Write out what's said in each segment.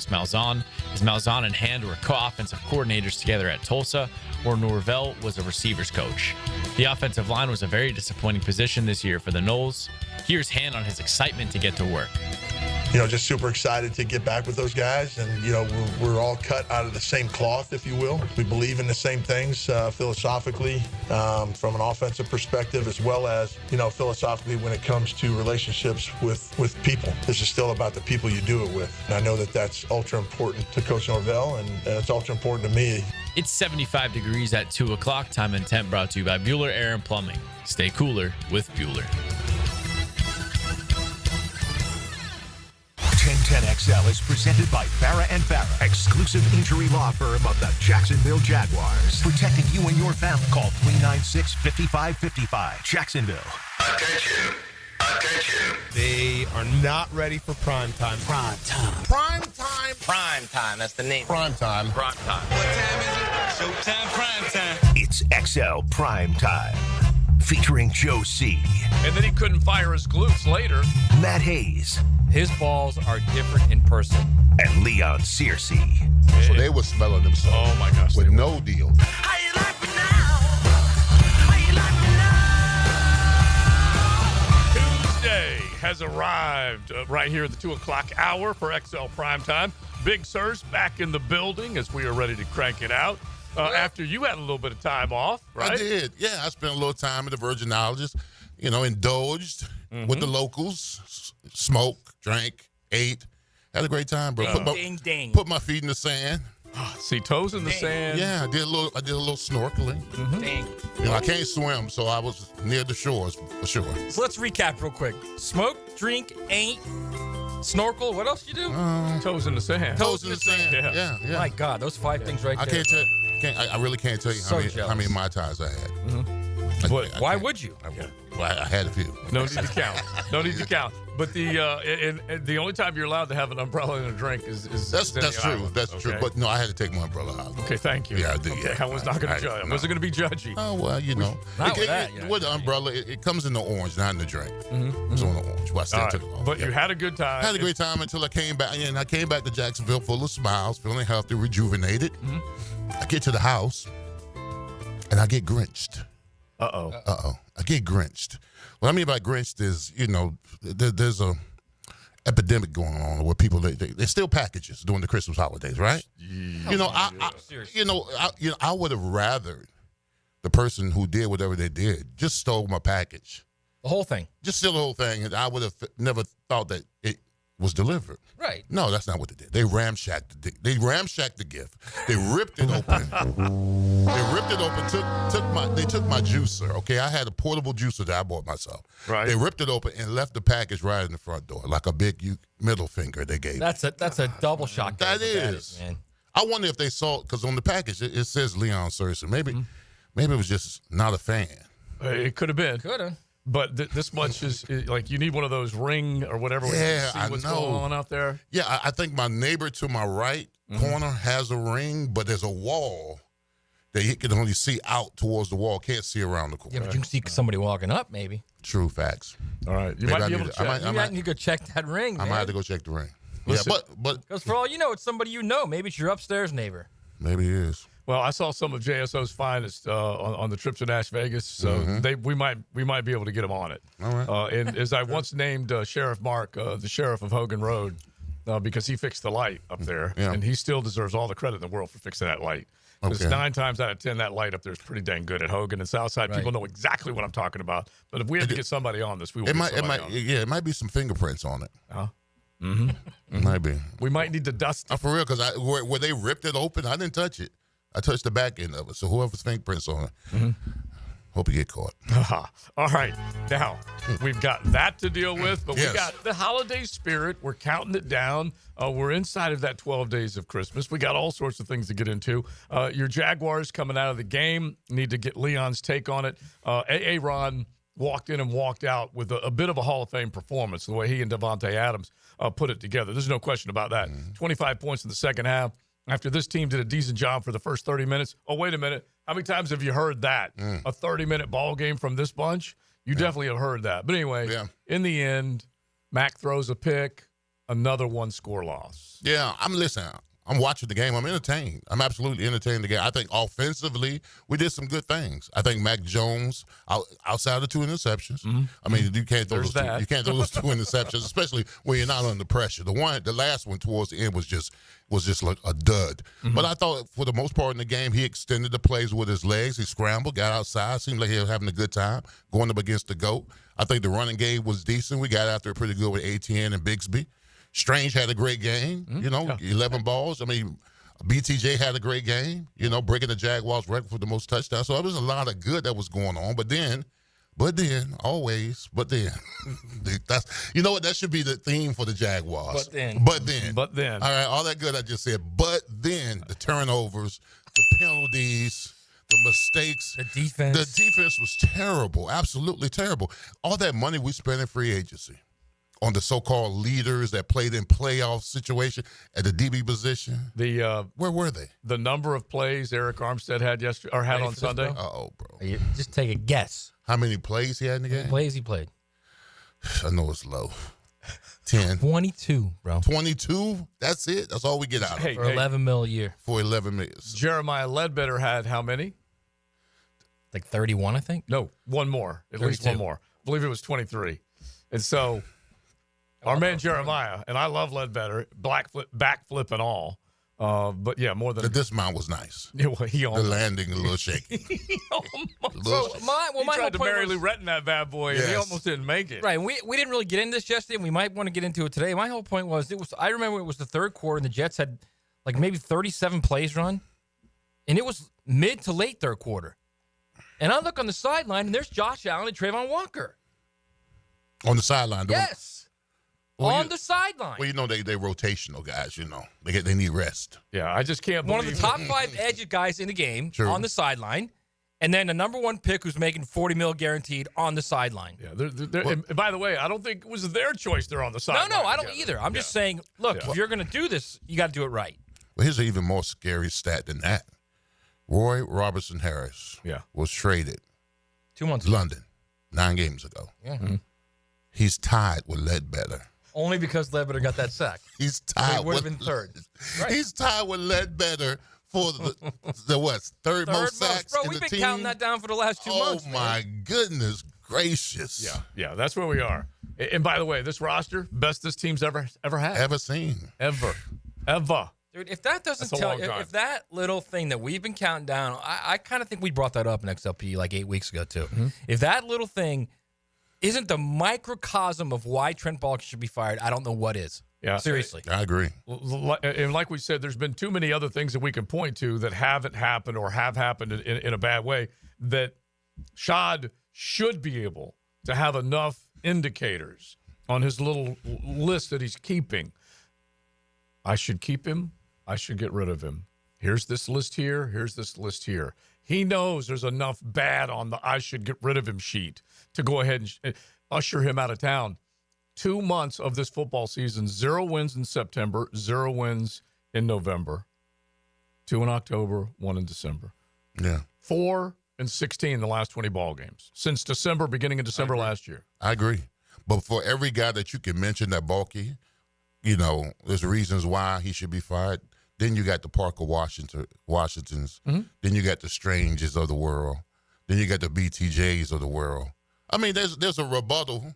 Malzahn, as Malzahn and Hand were co-offensive coordinators together at Tulsa, where Norvell was a receivers coach. The offensive line was a very disappointing position this year for the Noles. Here's Hand on his excitement to get to work. Just super excited to get back with those guys. And, we're all cut out of the same cloth, if you will. We believe in the same things philosophically from an offensive perspective, as well as, philosophically when it comes to relationships with people. This is still about the people you do it with. And I know that that's ultra important to Coach Norvell, and it's ultra important to me. It's 75 degrees at 2 o'clock. Time and Temp brought to you by Bueller Air and Plumbing. Stay cooler with Bueller. 1010XL is presented by Farah and Farah, exclusive injury law firm of the Jacksonville Jaguars. Protecting you and your family. Call 396-5555. Jacksonville. Attention. They are not ready for prime time. Prime time. That's the name. Prime time. What time is it? Showtime, prime time. It's XL Prime Time. Featuring Joe C. And then he couldn't fire his glutes later. Matt Hayes. His balls are different in person. And Leon Searcy. So they were smelling themselves. Oh, my gosh. With no deal. How you like me now? How you like me now? Tuesday has arrived right here at the 2 o'clock hour for XL Primetime. Big Sirs back in the building as we are ready to crank it out. After you had a little bit of time off, right? I did. Yeah, I spent a little time at the Virgin Islands, indulged with the locals, smoked, drank, ate, had a great time, bro. Put my feet in the sand. See, toes in the sand. Yeah, I did a little snorkeling. I can't swim, so I was near the shores for sure. So let's recap real quick. Smoke, drink, ain't, snorkel. What else you do? Toes in the sand. Toes in the sand. Yeah. Yeah. My God, those 5 things right there. I can't tell. I really can't tell you how many Mai Tais I had. Why would you? I had a few. No need to count. But the only time you're allowed to have an umbrella and a drink is that's true. island. That's true. But no, I had to take my umbrella out. Okay, thank you. Yeah, I did. Okay, Yeah. I was not going to judge. I wasn't going to be judgy. Oh well, with the umbrella, it comes in the orange, not in the drink. It's on the orange. Well, I still took it off. But you had a good time. I had a great time until I came back. And I came back to Jacksonville full of smiles, feeling healthy, rejuvenated. I get to the house, and I get grinched. Uh-oh. I get grinched. What I mean by grinched is, there's a epidemic going on where people they steal packages during the Christmas holidays, right? I would have rather the person who did whatever they did just stole my package. The whole thing. Just steal the whole thing, and I would have never thought that it was delivered. Right. No, that's not what they did. They ramshacked the gift. They ripped it open. They took my juicer. Okay, I had a portable juicer that I bought myself. Right. They ripped it open and left the package right in the front door, like a big middle finger they gave. That's a double shock. That is. Man. I wonder if they saw it because on the package it says Leon Searcy. Maybe it was just not a fan. It could have been. Could have. But this much is like you need one of those Ring or whatever. Yeah, see what's going on out there. Yeah, I think my neighbor to my right corner has a ring, but there's a wall that he can only see out towards the wall. Can't see around the corner. Yeah, but you can see somebody walking up, maybe. True facts. All right, you might be able to check. You might need to go check that ring. I might have to go check the ring. Listen, yeah, but because for all you know, it's somebody you know. Maybe it's your upstairs neighbor. Maybe it is. Well, I saw some of JSO's finest on the trip to Nash Vegas, so we might be able to get them on it. All right. And as I once named Sheriff Mark, the sheriff of Hogan Road, because he fixed the light up there, and he still deserves all the credit in the world for fixing that light. Because 9 times out of 10, that light up there is pretty dang good at Hogan and Southside. Right. People know exactly what I'm talking about. But if we have to get somebody on this, we will. It might be some fingerprints on it. It might be. We might need to dust it. For real, because where they ripped it open, I didn't touch it. I touched the back end of it. So whoever's fingerprints on it, hope you get caught. All right. Now, we've got that to deal with, but we got the holiday spirit. We're counting it down. We're inside of that 12 days of Christmas. We got all sorts of things to get into. Your Jaguars coming out of the game. Need to get Leon's take on it. Aaron walked in and walked out with a bit of a Hall of Fame performance, the way he and Devontae Adams put it together. There's no question about that. 25 points in the second half. After this team did a decent job for the first 30 minutes. Oh, wait a minute. How many times have you heard that? A 30-minute ball game from this bunch? You definitely have heard that. But anyway, in the end, Mac throws a pick. another one-score loss. Yeah, I'm watching the game. I'm entertained. I'm absolutely entertained the game. I think offensively, we did some good things. I think Mac Jones, outside of 2 interceptions, I mean, you can't throw those two. You can't throw those 2 interceptions, especially when you're not under pressure. The last one towards the end was just like a dud. But I thought for the most part in the game, he extended the plays with his legs. He scrambled, got outside, seemed like he was having a good time going up against the GOAT. I think the running game was decent. We got after it pretty good with ATN and Bigsby. Strange had a great game, 11 balls. I mean, BTJ had a great game, breaking the Jaguars record for the most touchdowns. So there was a lot of good that was going on. But then, always, that's, what, that should be the theme for the Jaguars. But then. All right, all that good I just said. But then the turnovers, the penalties, the mistakes. The defense. The defense was terrible, absolutely terrible. All that money we spent in free agency on the so-called leaders that played in playoff situation at the DB position. Where were they? The number of plays Eric Armstead had on Sunday. Uh-oh, bro. Just take a guess. How many plays he had in the game? Plays he played. I know it's low. 10. 22, bro. 22? That's it? That's all we get out of it. For $11 million a year. For 11 million. Jeremiah Ledbetter had how many? Like 31, I think? No, one more. At 32. least one more. I believe it was 23. And so our man Jeremiah, and I love Ledbetter, backflip and all. But yeah, more than the dismount was nice. Yeah, well, the landing a little shaky. He almost. My tried to Mary was, Lou Retton that bad boy, and he almost didn't make it. Right. We didn't really get into this yesterday, and we might want to get into it today. My whole point was I remember it was the third quarter, and the Jets had like maybe 37 plays run, and it was mid to late third quarter. And I look on the sideline, and there's Josh Allen and Trayvon Walker. On the sideline? Yes. On the sideline. Well, they rotational guys, They need rest. Yeah, I just can't believe one of the top 5 edge guys in the game on the sideline, and then the number 1 pick who's making $40 million guaranteed on the sideline. Yeah, and by the way, I don't think it was their choice they're on the sideline. No, I don't either. I'm just saying, look, if you're going to do this, you got to do it right. Well, here's an even more scary stat than that. Roy Robertson Harris was traded 2 months ago. London 9 games ago. Yeah. Mm-hmm. He's tied with Ledbetter. Only because Ledbetter got that sack. He's tied. He would have been third. Right. He's tied with Ledbetter for the what? Third most sacks Bro, in we've the been team. counting that down for the last 2 months. Oh my goodness gracious! Yeah, that's where we are. And by the way, this roster, best this team's ever had, ever seen, ever. Dude, if that doesn't tell you, if that little thing that we've been counting down, I kind of think we brought that up in XLP like 8 weeks ago too. Mm-hmm. If that little thing isn't the microcosm of why Trent Baalke should be fired, I don't know what is. Yeah, seriously, I agree. And like we said, there's been too many other things that we can point to that haven't happened or have happened in a bad way that Shad should be able to have enough indicators on his little list that he's keeping. I should keep him. I should get rid of him. Here's this list here. Here's this list here. He knows there's enough bad on the I should get rid of him sheet to go ahead and usher him out of town. 2 months of this football season, 0 wins in September, 0 wins in November, 2 in October, 1 in December. Yeah. 4-16 in the last 20 ball games since December, beginning of December last year. I agree. But for every guy that you can mention that Baalke, there's reasons why he should be fired. Then you got the Parker Washingtons. Mm-hmm. Then you got the Stranges of the world. Then you got the BTJs of the world. I mean, there's a rebuttal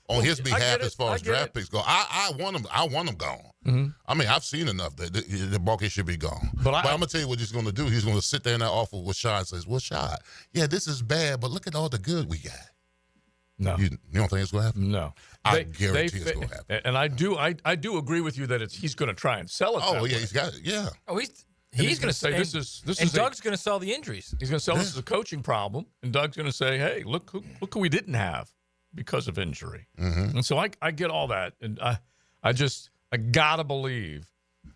on his behalf as far as draft picks go. I want him. I want him gone. Mm-hmm. I mean, I've seen enough that the Baalke should be gone. But I'm gonna tell you what he's gonna do. He's gonna sit there in that office with Shad and says, "Well, Shad, yeah, this is bad, but look at all the good we got." No, you don't think it's gonna happen? No, I guarantee it's gonna happen. And I do agree with you that he's gonna try and sell it. Oh yeah, he's got it. Yeah. Oh, he's gonna say this is. And Doug's gonna sell the injuries. He's gonna sell this as a coaching problem, and Doug's gonna say, "Hey, look who we didn't have because of injury." Mm-hmm. And so I get all that, and I gotta believe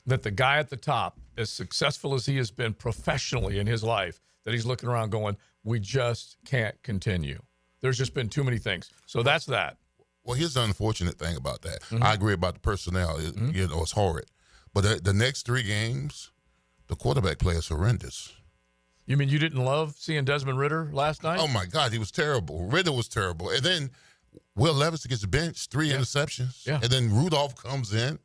that the guy at the top, as successful as he has been professionally in his life, that he's looking around going, "We just can't continue." There's just been too many things. So that's that. Well, here's the unfortunate thing about that. Mm-hmm. I agree about the personnel. It's horrid. But the next 3 games, the quarterback play is horrendous. You mean you didn't love seeing Desmond Ridder last night? Oh, my God. He was terrible. Ridder was terrible. And then Will Levis gets benched, 3 interceptions, and then Rudolph comes in.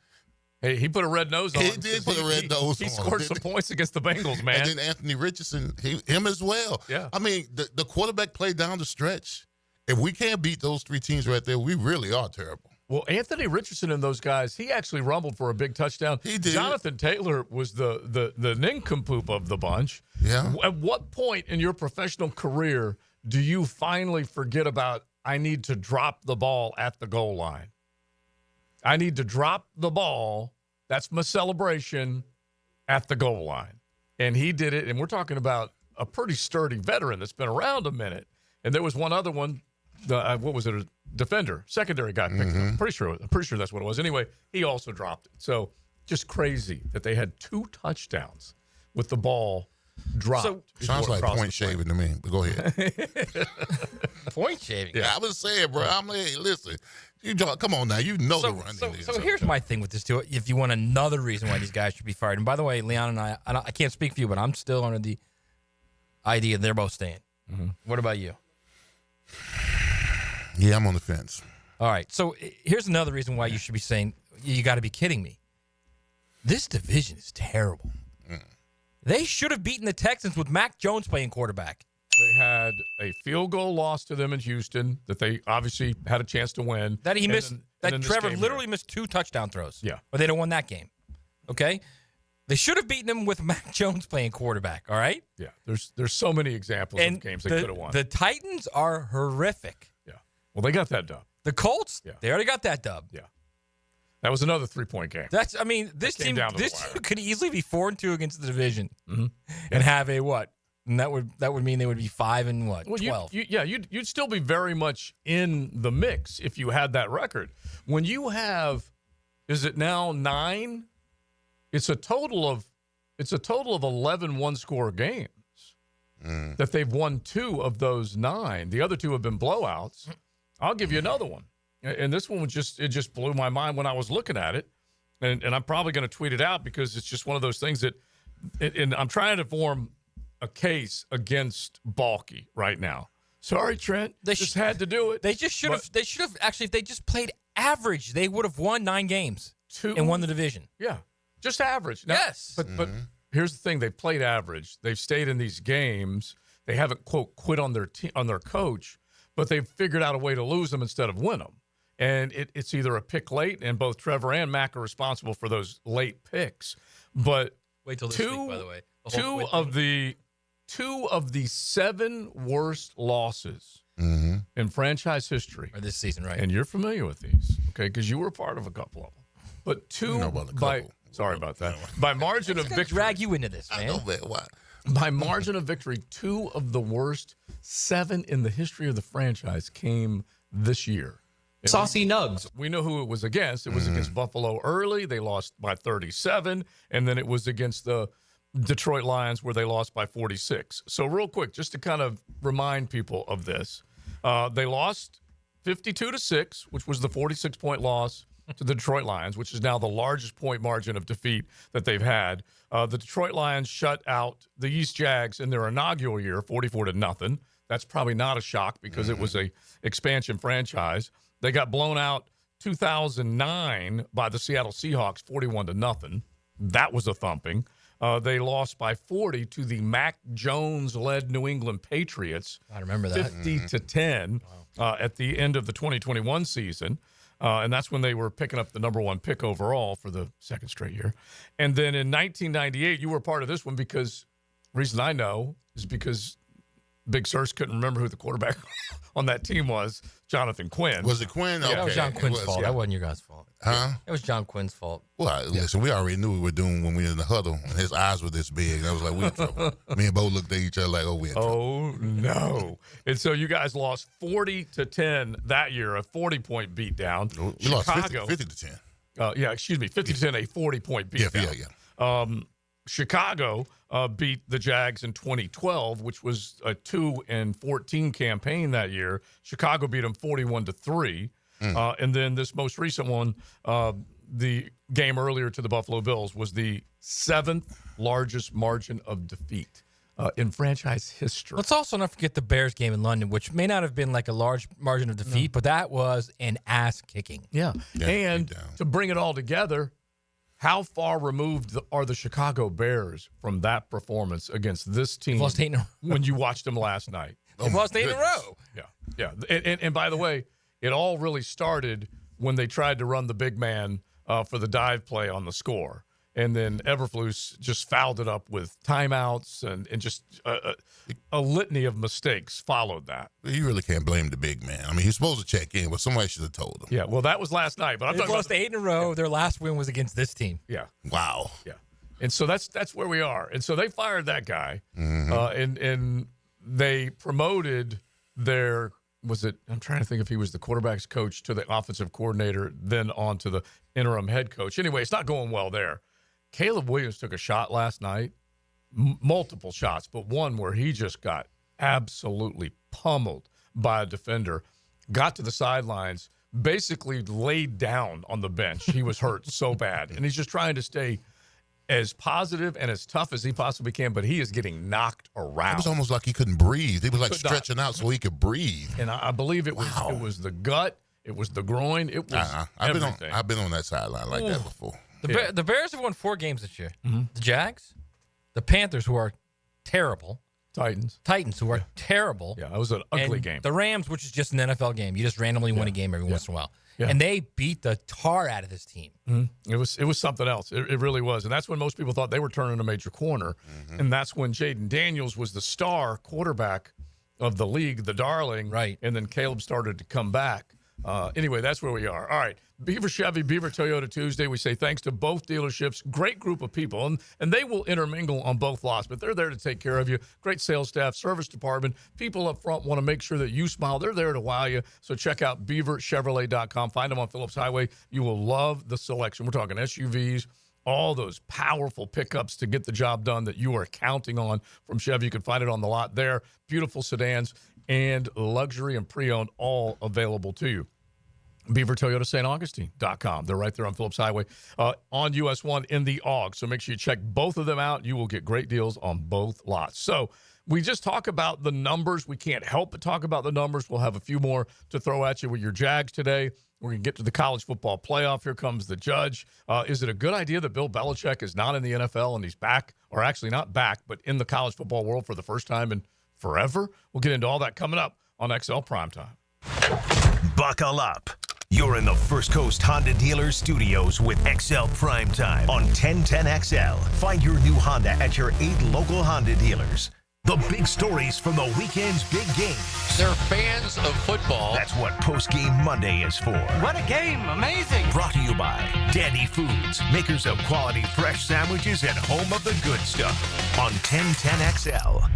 Hey, he put a red nose on. He did put a red nose on. He scored some points against the Bengals, man. And then Anthony Richardson, him as well. Yeah. I mean, the quarterback play down the stretch. If we can't beat those 3 teams right there, we really are terrible. Well, Anthony Richardson and those guys, he actually rumbled for a big touchdown. He did. Jonathan Taylor was the nincompoop of the bunch. Yeah. At what point in your professional career do you finally forget about, I need to drop the ball at the goal line? I need to drop the ball. That's my celebration at the goal line. And he did it. And we're talking about a pretty sturdy veteran that's been around a minute. And there was one other one. What was it? A defender, secondary guy picked it up. Pretty sure that's what it was. Anyway, he also dropped it. So just crazy that they had 2 touchdowns with the ball dropped. So, sounds like point shaving to me, but go ahead. Point shaving. Yeah, I was saying, bro. I'm like, hey, listen, come on now. You know the run. So here's my thing with this too. If you want another reason why these guys should be fired, and by the way, Leon and I can't speak for you, but I'm still under the idea they're both staying. What about you? Yeah, I'm on the fence. All right. So here's another reason why you should be saying, you got to be kidding me. This division is terrible. They should have beaten the Texans with Mac Jones playing quarterback. They had a field goal loss to them in Houston that they obviously had a chance to win. That he missed. That Trevor literally here. missed 2 touchdown throws. Yeah. Or they'd have won that game. Okay? They should have beaten them with Mac Jones playing quarterback. All right? Yeah. There's so many examples of games they could have won. The Titans are horrific. Yeah. Well, they got that dub. The Colts, they already got that dub. Yeah. That was another 3-point game. This team could easily be 4-2 against the division and have a what? And that would mean they would be 5 and what? 12. You'd still be very much in the mix if you had that record. When you have, is it now 9? It's a total of 11 one-score games that they've won 2 of those 9. The other 2 have been blowouts. I'll give you another one. And this one just blew my mind when I was looking at it. And I'm probably going to tweet it out because it's just one of those things that and I'm trying to form a case against Balky right now. Sorry, Trent. They just had to do it. They should have actually, if they just played average, they would have won 9 games and won the division. Yeah. Just average. Now, yes. But here's the thing. They've played average. They've stayed in these games. They haven't, quote, quit on their coach, but they've figured out a way to lose them instead of win them. And it's either a pick late, and both Trevor and Mac are responsible for those late picks. But wait till this week, by the way. Two of the 7 worst losses in franchise history or this season, right? And you're familiar with these, okay? Because you were part of a couple of them. But 2 sorry about that. By margin of victory, drag you into this, man. I know that. Why? By margin of victory, 2 of the worst 7 in the history of the franchise came this year. Saucy Nugs. We know who it was against. It was against Buffalo early. They lost by 37. And then it was against the Detroit Lions where they lost by 46. So real quick, just to kind of remind people of this, they lost 52-6, which was the 46-point loss to the Detroit Lions, which is now the largest point margin of defeat that they've had. The Detroit Lions shut out the East Jags in their inaugural year, 44-0. That's probably not a shock because it was a expansion franchise. They got blown out 2009 by the Seattle Seahawks, 41-0. That was a thumping. They lost by 40 to the Mac Jones-led New England Patriots. I remember that. 50-10 at the end of the 2021 season. And that's when they were picking up the number 1 pick overall for the second straight year. And then in 1998, you were part of this one because the reason I know is because Big Searcy couldn't remember who the quarterback on that team was, Jonathan Quinn. Was it Quinn? Okay. That was John Quinn's fault. That wasn't your guys' fault. Huh? It was John Quinn's fault. Well, listen, we already knew what we were doing when we were in the huddle, and his eyes were this big. I was like, we're in trouble. Me and Bo looked at each other like, we're in trouble. Oh, no. And so you guys lost 40-10 that year, a 40-point beatdown. We lost 50-10. 50-10, a 40-point beatdown. Yeah. Chicago beat the Jags in 2012, which was a 2-14 campaign that year. Chicago beat them 41-3. And then this most recent one, the game earlier to the Buffalo Bills, was the 7th largest margin of defeat in franchise history. Let's also not forget the Bears game in London, which may not have been like a large margin of defeat, but that was an ass kicking. Yeah. And to bring it all together, how far removed are the Chicago Bears from that performance against this team lost 8 in a row. when you watched them last night? They've lost 8 in a row. Yeah. And by the way, it all really started when they tried to run the big man for the dive play on the score. And then Eberflus just fouled it up with timeouts and just a litany of mistakes followed that. You really can't blame the big man. I mean, he's supposed to check in, but somebody should have told him. Yeah, well, that was last night. But They've lost 8 in a row. Their last win was against this team. Yeah. Wow. Yeah. And so that's where we are. And so they fired that guy, and they promoted their I'm trying to think if he was the quarterback's coach to the offensive coordinator, then on to the interim head coach. Anyway, it's not going well there. Caleb Williams took a shot last night, multiple shots, but one where he just got absolutely pummeled by a defender, got to the sidelines, basically laid down on the bench. He was hurt so bad, and he's just trying to stay as positive and as tough as he possibly can, but he is getting knocked around. It was almost like he couldn't breathe. He was like stretching out so he could breathe. And I believe it was the gut, it was the groin, it was everything. I've been on that sideline like that before. The Bears have won 4 games this year. The Jags, the Panthers, who are terrible. Titans, who are terrible. Yeah, it was an ugly game. The Rams, which is just an NFL game. You just randomly win a game every once in a while. Yeah. And they beat the tar out of this team. It was something else. It really was. And that's when most people thought they were turning a major corner. And that's when Jaden Daniels was the star quarterback of the league, the darling. Right. And then Caleb started to come back. Anyway, that's where we are. All right. Beaver Chevy, Beaver Toyota Tuesday. We say thanks to both dealerships. Great group of people, and they will intermingle on both lots, but they're there to take care of you. Great sales staff, service department. People up front want to make sure that you smile. They're there to wow you. So check out BeaverChevrolet.com. Find them on Phillips Highway. You will love the selection. We're talking SUVs, all those powerful pickups to get the job done that you are counting on from Chevy. You can find it on the lot there. Beautiful sedans and luxury and pre-owned, all available to you. BeaverToyotaSt. They're right there on Phillips Highway on US 1 in the AUG. So make sure you check both of them out. You will get great deals on both lots. So we just talk about the numbers. We can't help but talk about the numbers. We'll have a few more to throw at you with your Jags today. We're going to get to the college football playoff. Here comes the judge. Is it a good idea that Bill Belichick is not in the NFL and he's back, or actually not back, but in the college football world for the first time in forever? We'll get into all that coming up on XL Primetime. Buckle up. You're in the First Coast Honda Dealer Studios with XL Primetime on 1010XL. Find your new Honda at your 8 local Honda dealers. The big stories from the weekend's big games. They're fans of football. That's what Post Game Monday is for. What a game. Amazing. Brought to you by Dandy Foods, makers of quality fresh sandwiches and home of the good stuff on 1010XL.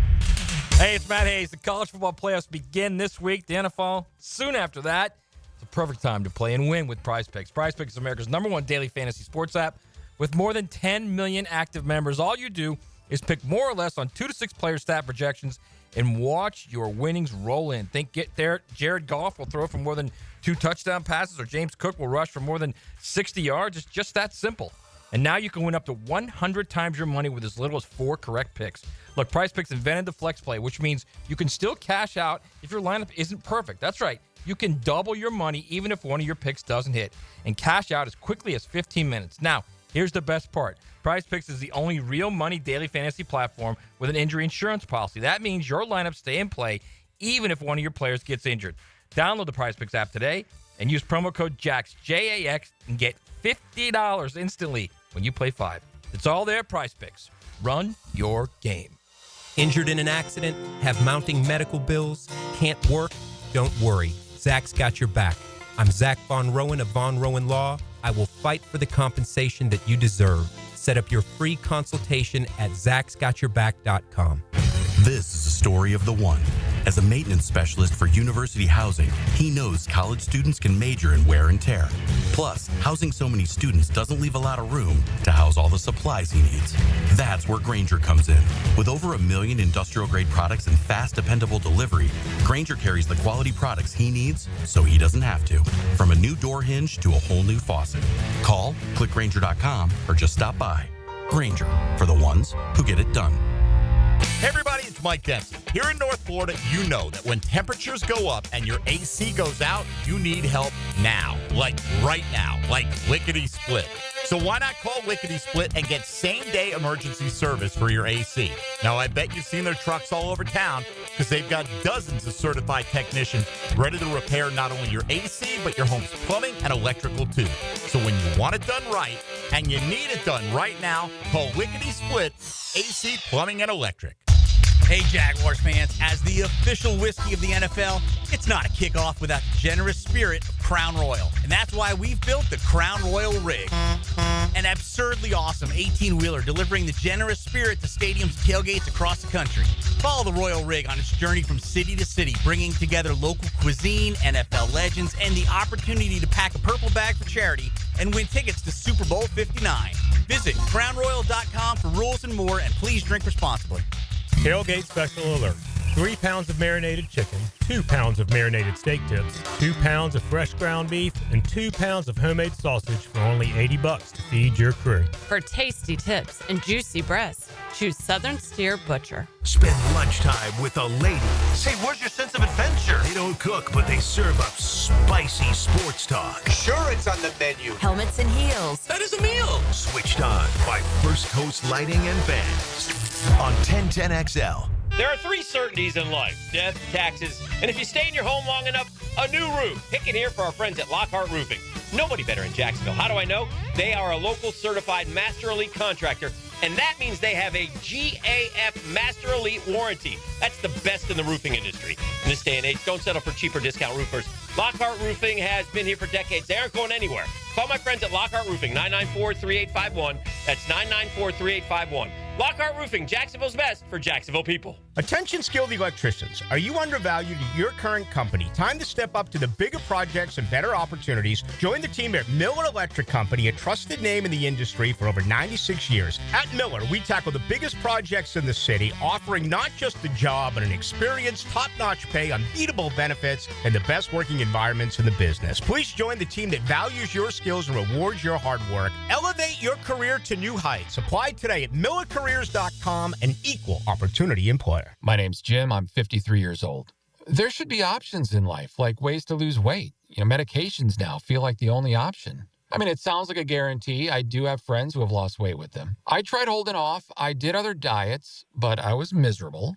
Hey, it's Matt Hayes. The college football playoffs begin this week. The NFL soon after that. It's a perfect time to play and win with Prize Picks. Prize Picks is America's #1 daily fantasy sports app with more than 10 million active members. All you do is pick more or less on 2 to 6 player stat projections and watch your winnings roll in. Get there. Jared Goff will throw for more than 2 touchdown passes, or James Cook will rush for more than 60 yards. It's just that simple. And now you can win up to 100 times your money with as little as 4 correct picks. Look, Prize Picks invented the flex play, which means you can still cash out if your lineup isn't perfect. That's right. You can double your money even if one of your picks doesn't hit, and cash out as quickly as 15 minutes. Now, here's the best part. Prize Picks is the only real money daily fantasy platform with an injury insurance policy. That means your lineups stay in play even if one of your players gets injured. Download the Prize Picks app today and use promo code JAX, J-A-X, and get $50 instantly when you play 5. It's all there at Prize Picks. Run your game. Injured in an accident? Have mounting medical bills? Can't work? Don't worry. Zach's got your back. I'm Zach Von Rowan of Von Rowan Law. I will fight for the compensation that you deserve. Set up your free consultation at zachsgotyourback.com. This is the story of the one. As a maintenance specialist for university housing, he knows college students can major in wear and tear. Plus, housing so many students doesn't leave a lot of room to house all the supplies he needs. That's where Grainger comes in. With over 1 million industrial-grade products and fast, dependable delivery, Grainger carries the quality products he needs so he doesn't have to. From a new door hinge to a whole new faucet. Call, click Grainger.com, or just stop by. Grainger, for the ones who get it done. Hey, everybody. it's Mike Dempsey. Here in North Florida, you know that when temperatures go up and your AC goes out, you need help now. Like right now. Like lickety-split. So why not call Lickety Split and get same-day emergency service for your AC? Now, I bet you've seen their trucks all over town because they've got dozens of certified technicians ready to repair not only your AC, but your home's plumbing and electrical, too. So when you want it done right and you need it done right now, call Lickety Split AC, Plumbing, and Electric. Hey, Jaguars fans, as the official whiskey of the NFL, it's not a kickoff without the generous spirit of Crown Royal. And that's why we've built the Crown Royal Rig. An absurdly awesome 18-wheeler delivering the generous spirit to stadiums and tailgates across the country. Follow the Royal Rig on its journey from city to city, bringing together local cuisine, NFL legends, and the opportunity to pack a purple bag for charity and win tickets to Super Bowl 59. Visit crownroyal.com for rules and more, and please drink responsibly. Tailgate special alert. 3 pounds of marinated chicken, 2 pounds of marinated steak tips, 2 pounds of fresh ground beef, and 2 pounds of homemade sausage for only $80 to feed your crew. For tasty tips and juicy breasts, choose Southern Steer Butcher. Spend lunchtime with the ladies. Hey, where's your sense of adventure? They don't cook, but they serve up spicy sports talk. Sure, it's on the menu. Helmets and heels. That is a meal. Switched on by First Coast Lighting and Fans on 1010XL. There are 3 certainties in life: death, taxes, and if you stay in your home long enough, a new roof. Pick it here for our friends at Lockhart Roofing. Nobody better in Jacksonville. How do I know? They are a local certified Master Elite contractor, and that means they have a GAF Master Elite warranty. That's the best in the roofing industry. In this day and age, don't settle for cheaper discount roofers. Lockhart Roofing has been here for decades. They aren't going anywhere. Call my friends at Lockhart Roofing, 994-3851. That's 994-3851. Lockhart Roofing, Jacksonville's best for Jacksonville people. Attention skilled electricians. Are you undervalued at your current company? Time to step up to the bigger projects and better opportunities. Join the team at Miller Electric Company, a trusted name in the industry for over 96 years. At Miller, we tackle the biggest projects in the city, offering not just the job, but an experienced, top-notch pay, unbeatable benefits, and the best working environments in the business. Please join the team that values your skills and rewards your hard work. Elevate your career to new heights. Apply today at millercareers.com, an equal opportunity employer. My name's Jim. I'm 53 years old. There should be options in life, like ways to lose weight. Medications now feel like the only option. I mean, it sounds like a guarantee. I do have friends who have lost weight with them. I tried holding off. I did other diets, but I was miserable.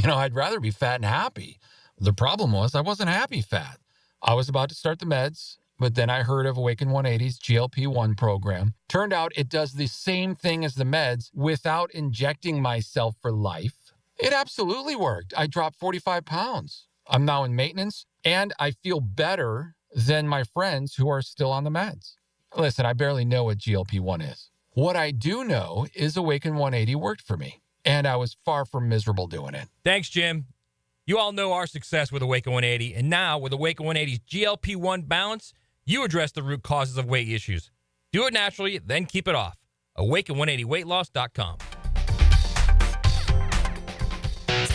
I'd rather be fat and happy. The problem was I wasn't happy fat. I was about to start the meds, but then I heard of Awaken 180's GLP-1 program. Turned out it does the same thing as the meds without injecting myself for life. It absolutely worked. I dropped 45 pounds. I'm now in maintenance, and I feel better than my friends who are still on the meds. Listen, I barely know what GLP-1 is. What I do know is Awaken 180 worked for me, and I was far from miserable doing it. Thanks, Jim. You all know our success with Awaken 180, and now with Awaken 180's GLP-1 balance, you address the root causes of weight issues. Do it naturally, then keep it off. Awaken180weightloss.com.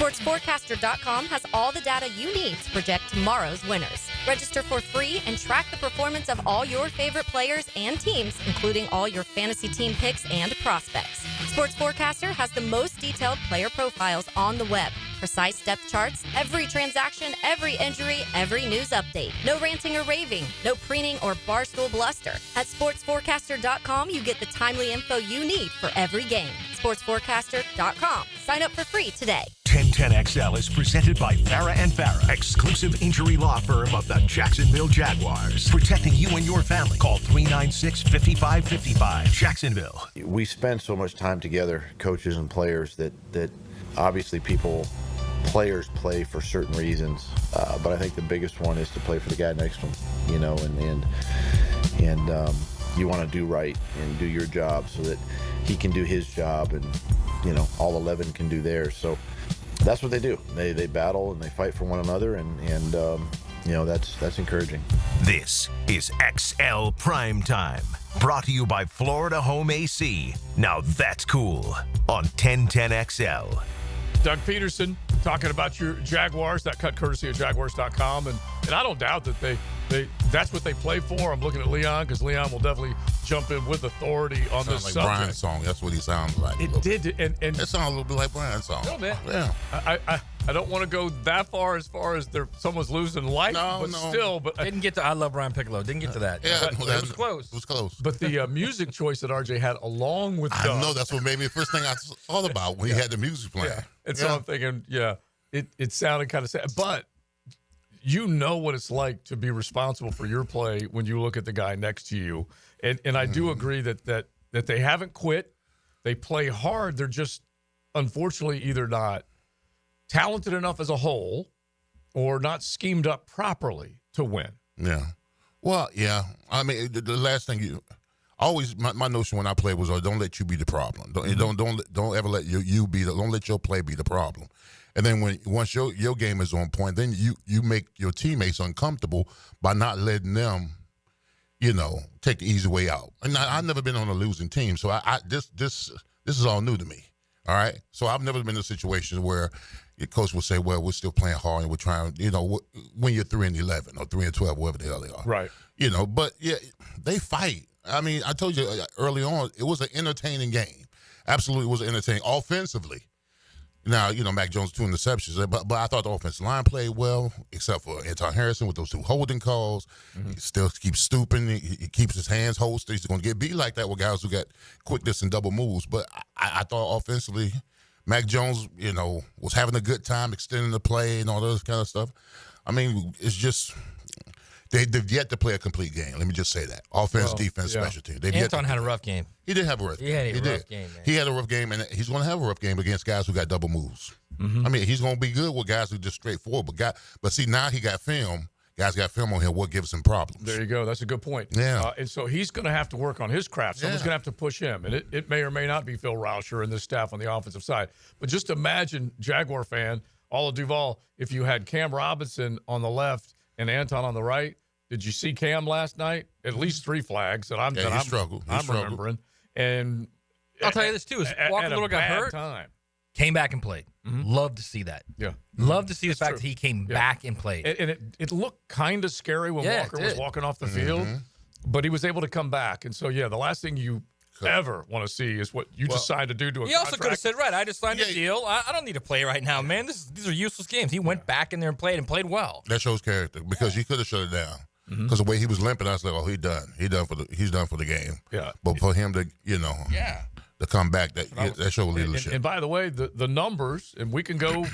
SportsForecaster.com has all the data you need to project tomorrow's winners. Register for free and track the performance of all your favorite players and teams, including all your fantasy team picks and prospects. Sports Forecaster has the most detailed player profiles on the web, precise depth charts, every transaction, every injury, every news update. No ranting or raving, no preening or barstool bluster. At SportsForecaster.com, you get the timely info you need for every game. SportsForecaster.com. Sign up for free today. 1010XL is presented by Farah and Farah, exclusive injury law firm of the Jacksonville Jaguars. Protecting you and your family. Call 396-5555. Jacksonville. We spend so much time together, coaches and players, that obviously players play for certain reasons. But I think the biggest one is to play for the guy next to him, and you want to do right and do your job so that he can do his job and, all 11 can do theirs. So that's what they do. They battle and they fight for one another, and that's encouraging. This is XL Primetime, brought to you by Florida Home AC. Now that's cool on 1010XL. Doug Peterson talking about your Jaguars. That cut courtesy of Jaguars.com. And I don't doubt that they that's what they play for. I'm looking at Leon because Leon will definitely jump in with authority on this like subject. Brian's song. That's what he sounds like. It did, and it sounds a little bit like Brian's song. A little bit. Yeah. I don't want to go that far as someone's losing life, but didn't get to I Love Brian Piccolo. Didn't get to that. Yeah, but it was close. It was close. But the music choice that RJ had along with I Doug, know that's what made me the first thing I thought about when he had the music playing. Yeah. And so I'm thinking, it sounded kind of sad, but you know what it's like to be responsible for your play when you look at the guy next to you, and I do agree that they haven't quit. They play hard. They're just unfortunately either not talented enough as a whole or not schemed up properly to win. Yeah. Well, yeah. I mean, the last thing always my notion when I play was, don't let you be the problem. Don't ever let you be don't let your play be the problem. And then once your game is on point, then you make your teammates uncomfortable by not letting them, take the easy way out. And I've never been on a losing team, so this is all new to me. All right, so I've never been in a situation where your coach will say, "Well, we're still playing hard and we're trying." When you're 3-11 or 3-12, whatever the hell they are, right? But yeah, they fight. I mean, I told you early on, it was an entertaining game. Absolutely, was entertaining offensively. Now, Mac Jones 2 interceptions, but I thought the offensive line played well, except for Anton Harrison with those 2 holding calls. He still keeps stooping. He keeps his hands holstered. He's going to get beat like that with guys who got quickness and double moves. But I thought offensively, Mac Jones, was having a good time extending the play and all this kind of stuff. I mean, it's just they've yet to play a complete game. Let me just say that. Offense, defense, special team. Anton had a rough game. He did have a rough game. He had a rough game, man. He had a rough game, and he's going to have a rough game against guys who got double moves. I mean, he's going to be good with guys who just straightforward. But see, now he got film. Guys got film on him. What gives him problems? There you go. That's a good point. Yeah. And so he's going to have to work on his craft. Someone's going to have to push him. And it may or may not be Phil Rauscher and this staff on the offensive side. But just imagine, Jaguar fan, all of Duval, if you had Cam Robinson on the left and Anton on the right. Did you see Cam last night? At least 3 flags that I'm remembering. And I'll tell you this too: is Walker Little got hurt, came back and played. Love to see that. Yeah, love to see the fact that he came back and played. And it looked kind of scary when Walker was walking off the field, but he was able to come back. And so the last thing you ever want to see is what you decide to do to a He also could have said, I just signed a deal. I don't need to play right now, man. These are useless games. He went back in there and played well. That shows character because he could have shut it down. Because the way he was limping, I was like, "Oh, he's done. He's done for the game." Yeah. But for him to, to come back, that showed leadership. And by the way, the numbers, and we can go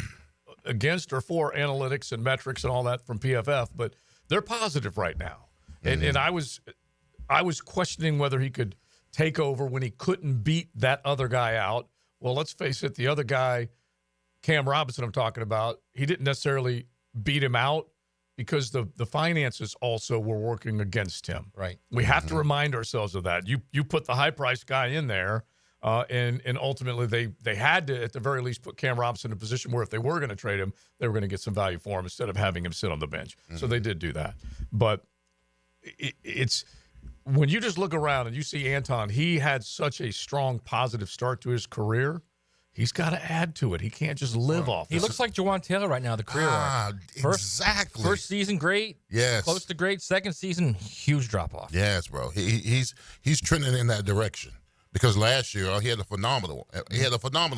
against or for analytics and metrics and all that from PFF, but they're positive right now. And I was questioning whether he could take over when he couldn't beat that other guy out. Well, let's face it, the other guy, Cam Robinson, I'm talking about, he didn't necessarily beat him out, because the finances also were working against him. Right. We have to remind ourselves of that. You put the high-priced guy in there, and ultimately they had to, at the very least, put Cam Robinson in a position where if they were going to trade him, they were going to get some value for him instead of having him sit on the bench. So they did do that. But it's when you just look around and you see Anton, he had such a strong, positive start to his career. He's got to add to it. He can't just live off. He looks like Jawan Taylor right now, the career arc. Exactly. First season, great. Yes. Close to great. Second season, huge drop off. Yes, bro. He's trending in that direction because last year he had a phenomenal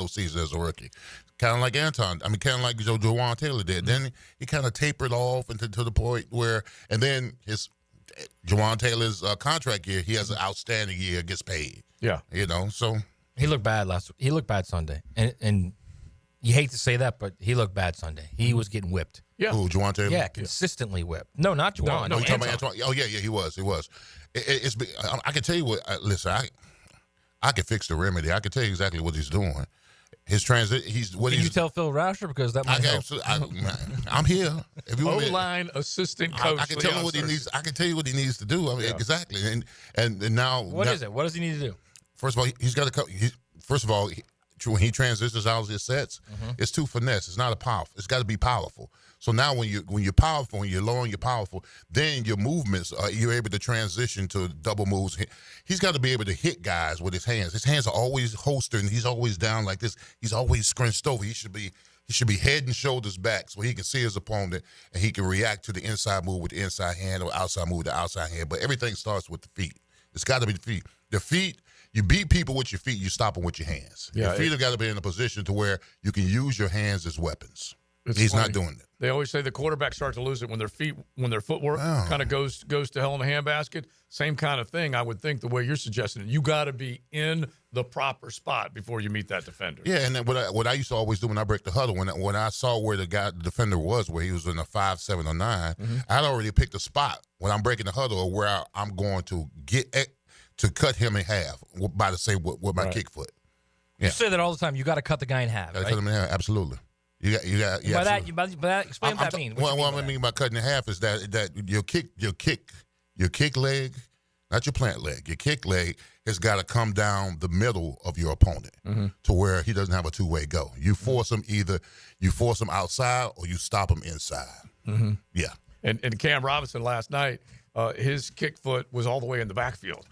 season as a rookie, kind of like Anton. I mean, kind of like Jawan Taylor did. Then he kind of tapered off into to the point where, and then Jawan Taylor's contract year, he has an outstanding year, gets paid. Yeah. So. He looked bad He looked bad Sunday, and you hate to say that, but he looked bad Sunday. He was getting whipped. Yeah. Who, Jawan Taylor? Yeah, consistently whipped. No, not Jawan. No, you're talking about Antoine. Oh yeah, he was. I can tell you what. Listen, I can fix the remedy. I can tell you exactly what he's doing. His transit. Did you tell Phil Rauscher because that might help? I'm here. If you want O-line assistant coach. I can tell him what he needs. I can tell you what he needs to do. I mean, exactly. And now, what is it? What does he need to do? First of all, he's got to come. First of all, when he transitions out of his sets, it's too finesse. It's not a powerful. It's got to be powerful. So now, when you're powerful, when you're low and you're powerful, then your movements you're able to transition to double moves. He's got to be able to hit guys with his hands. His hands are always holstered, and he's always down like this. He's always scrunched over. He He should be head and shoulders back so he can see his opponent and he can react to the inside move with the inside hand or outside move with the outside hand. But everything starts with the feet. It's got to be the feet. The feet, you beat people with your feet, you stop them with your hands. Yeah, your feet have got to be in a position to where you can use your hands as weapons. He's funny. not doing it. They always say the quarterbacks start to lose it when their footwork kind of goes to hell in a handbasket. Same kind of thing, I would think, the way you're suggesting it. You got to be in the proper spot before you meet that defender. Yeah, and then what I used to always do when I break the huddle, when I saw where the defender was, where he was in a 5, 7, or 9, I'd already picked a spot when I'm breaking the huddle or where I'm going to get to cut him in half by with my kick foot. Yeah. You say that all the time. You got to cut the guy in half. Got to right? cut him in half. Absolutely. You got. By that, explain what that means. What I mean by cutting in half is that your kick leg, not your plant leg, your kick leg has got to come down the middle of your opponent to where he doesn't have a two-way go. You force him outside or you stop him inside. Yeah. And Cam Robinson last night, his kick foot was all the way in the backfield.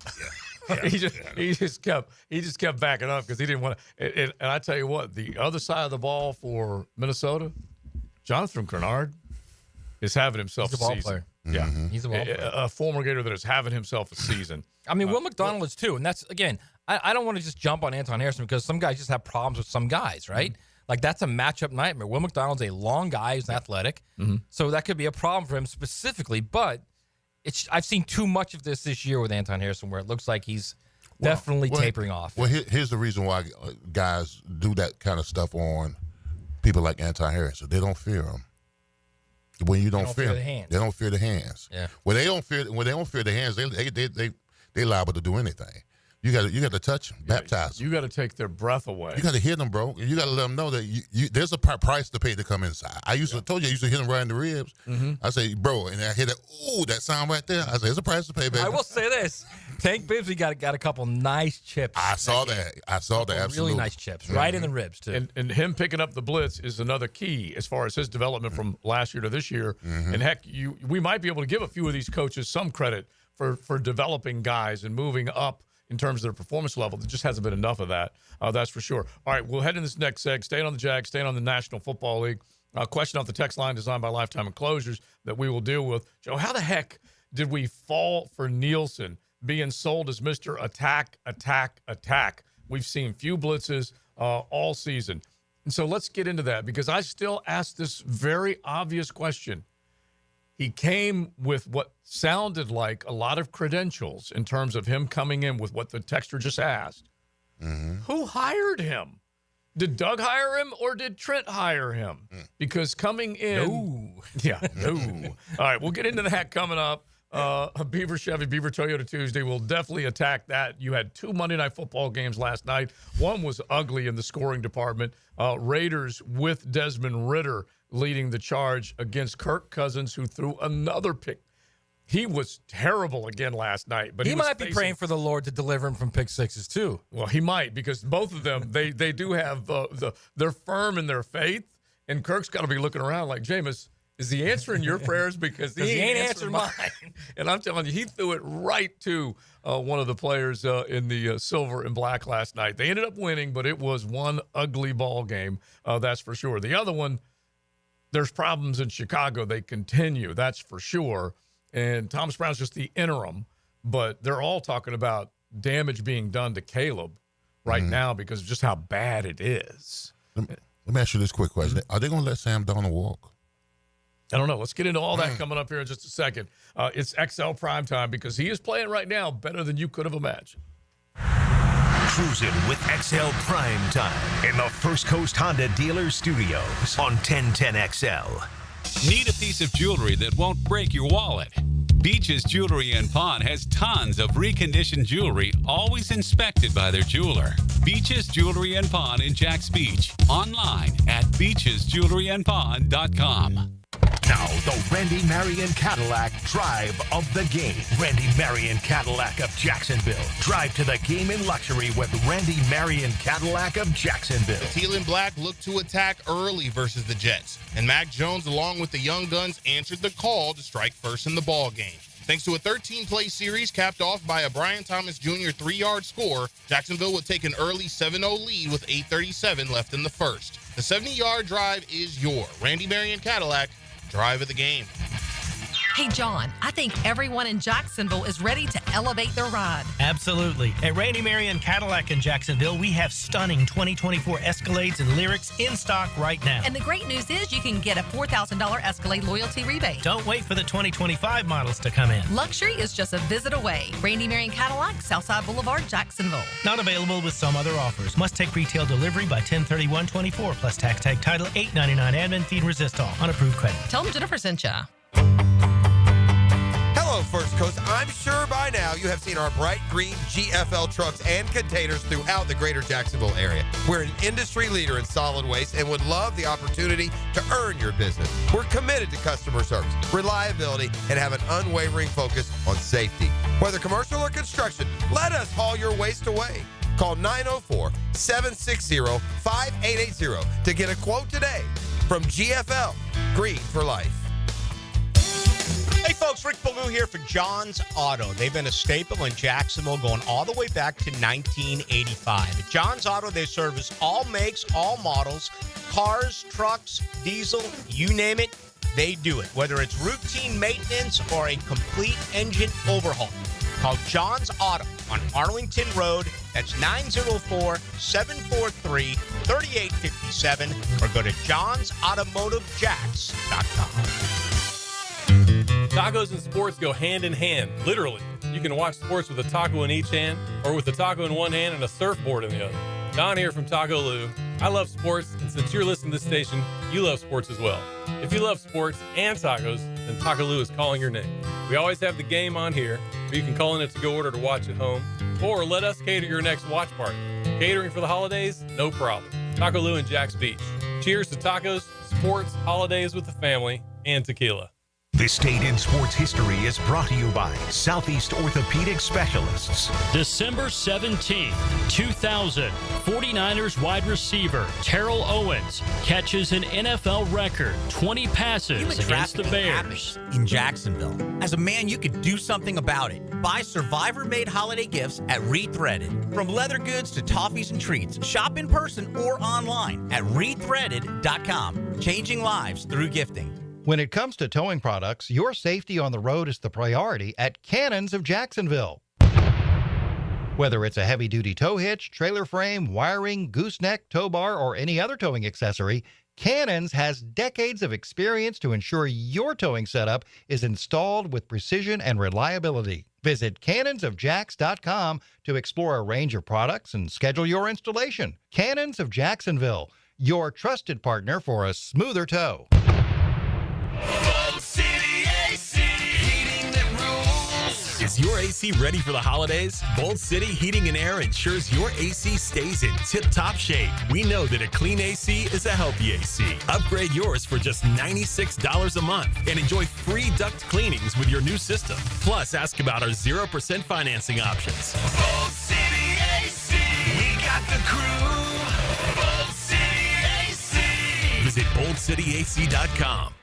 He just kept backing up because he didn't want to. And I tell you what, the other side of the ball for Minnesota, Jonathan Grenard is having himself He's a ball season. player. Yeah, he's a ball player. A former Gator that is having himself a season. I mean, Will McDonald is too, and that's again. I don't want to just jump on Anton Harrison because some guys just have problems with some guys, right? Like that's a matchup nightmare. Will McDonald's a long guy who's athletic, so that could be a problem for him specifically. But I've seen too much of this year with Anton Harrison, where it looks like he's definitely tapering off. Well, here's the reason why guys do that kind of stuff on people like Anton Harrison. They don't fear him. When you don't fear the hands. they don't fear the hands. Yeah. When they don't fear the hands, they liable to do anything. You got to touch them, baptize them. You got to take their breath away. You got to hit them, bro. You got to let them know that there's a price to pay to come inside. I used to hit them right in the ribs. I say, bro, and I hear that. Ooh, that sound right there. I say, there's a price to pay, baby. I will say this: Tank Bigsby got a couple nice chips. I saw that. Absolutely, really nice chips, right in the ribs too. And him picking up the blitz is another key as far as his development from last year to this year. And heck, we might be able to give a few of these coaches some credit for developing guys and moving up in terms of their performance level. There just hasn't been enough of that. That's for sure. All right, we'll head in this next seg. Staying on the Jags, staying on the National Football League. Question off the text line designed by Lifetime Enclosures that we will deal with. Joe, how the heck did we fall for Nielsen being sold as Mr. Attack, Attack, Attack? We've seen few blitzes all season. And so let's get into that because I still ask this very obvious question. He came with what sounded like a lot of credentials in terms of him coming in with what the texter just asked. Who hired him? Did Doug hire him or did Trent hire him? Because coming in... No. Yeah, no. All right, we'll get into that coming up. Beaver Chevy, Beaver Toyota Tuesday. We'll definitely attack that. You had 2 Monday Night Football games last night. One was ugly in the scoring department. Raiders with Desmond Ridder leading the charge against Kirk Cousins, who threw another pick. He was terrible again last night. But he might be praying for the Lord to deliver him from pick sixes too. Well, he might because both of them, they do have they're firm in their faith. And Kirk's got to be looking around like, Jameis, is he answering your prayers? Because he ain't answering mine. And I'm telling you, he threw it right to one of the players in the silver and black last night. They ended up winning, but it was one ugly ball game. That's for sure. The other one, there's problems in Chicago. They continue. That's for sure. And Thomas Brown's just the interim, but they're all talking about damage being done to Caleb right now because of just how bad it is. Let me ask you this quick question. Are they going to let Sam Darnold walk? I don't know. Let's get into all that coming up here in just a second. It's XL Primetime because he is playing right now better than you could have imagined. Cruising with XL Primetime in the First Coast Honda Dealer Studios on 1010XL. Need a piece of jewelry that won't break your wallet? Beaches Jewelry and Pawn has tons of reconditioned jewelry, always inspected by their jeweler. Beaches Jewelry and Pawn in Jacks Beach. Online at beachesjewelryandpawn.com. Now, the Randy Marion Cadillac Drive of the Game. Randy Marion Cadillac of Jacksonville. Drive to the game in luxury with Randy Marion Cadillac of Jacksonville. The Teal and Black looked to attack early versus the Jets, and Mac Jones, along with the Young Guns, answered the call to strike first in the ball game. Thanks to a 13-play series capped off by a Brian Thomas Jr. 3-yard score, Jacksonville would take an early 7-0 lead with 8:37 left in the first. The 70-yard drive is your Randy Marion Cadillac drive of the game. Hey, John, I think everyone in Jacksonville is ready to elevate their ride. Absolutely. At Randy Marion Cadillac in Jacksonville, we have stunning 2024 Escalades and Lyrics in stock right now. And the great news is you can get a $4,000 Escalade loyalty rebate. Don't wait for the 2025 models to come in. Luxury is just a visit away. Randy Marion Cadillac, Southside Boulevard, Jacksonville. Not available with some other offers. Must take retail delivery by 10/31/24 plus tax tag title $8.99 admin fee and resist all on approved credit. Tell them Jennifer sent ya. Hello, First Coast. I'm sure by now you have seen our bright green GFL trucks and containers throughout the greater Jacksonville area. We're an industry leader in solid waste and would love the opportunity to earn your business. We're committed to customer service, reliability, and have an unwavering focus on safety. Whether commercial or construction, let us haul your waste away. Call 904-760-5880 to get a quote today from GFL, Green for Life. Hey folks, Rick Ballou here for John's Auto. They've been a staple in Jacksonville going all the way back to 1985. At John's Auto, they service all makes, all models, cars, trucks, diesel, you name it, they do it. Whether it's routine maintenance or a complete engine overhaul. Call John's Auto on Arlington Road. That's 904-743-3857 or go to johnsautomotivejacks.com. Tacos and sports go hand in hand, literally. You can watch sports with a taco in each hand or with a taco in one hand and a surfboard in the other. Don here from Taco Lou. I love sports, and since you're listening to this station, you love sports as well. If you love sports and tacos, then Taco Lou is calling your name. We always have the game on here, or you can call in a to-go order to watch at home, or let us cater your next watch party. Catering for the holidays? No problem. Taco Lou in Jax Beach. Cheers to tacos, sports, holidays with the family, and tequila. This Date in Sports History is brought to you by Southeast Orthopedic Specialists. December 17th, 2000, 49ers wide receiver Terrell Owens catches an NFL record 20 passes against the Bears. In Jacksonville. As a man, you could do something about it. Buy Survivor-made holiday gifts at Rethreaded. From leather goods to toffees and treats, shop in person or online at rethreaded.com. Changing lives through gifting. When it comes to towing products, your safety on the road is the priority at Cannons of Jacksonville. Whether it's a heavy-duty tow hitch, trailer frame, wiring, gooseneck, tow bar, or any other towing accessory, Cannons has decades of experience to ensure your towing setup is installed with precision and reliability. Visit cannonsofjacks.com to explore a range of products and schedule your installation. Cannons of Jacksonville, your trusted partner for a smoother tow. Bolt City AC, heating that rules. Is your AC ready for the holidays? Bolt City Heating and Air ensures your AC stays in tip-top shape. We know that a clean AC is a healthy AC. Upgrade yours for just $96 a month and enjoy free duct cleanings with your new system. Plus, ask about our 0% financing options. Bolt City AC, we got the crew. Bolt City AC. Visit BoltCityAC.com.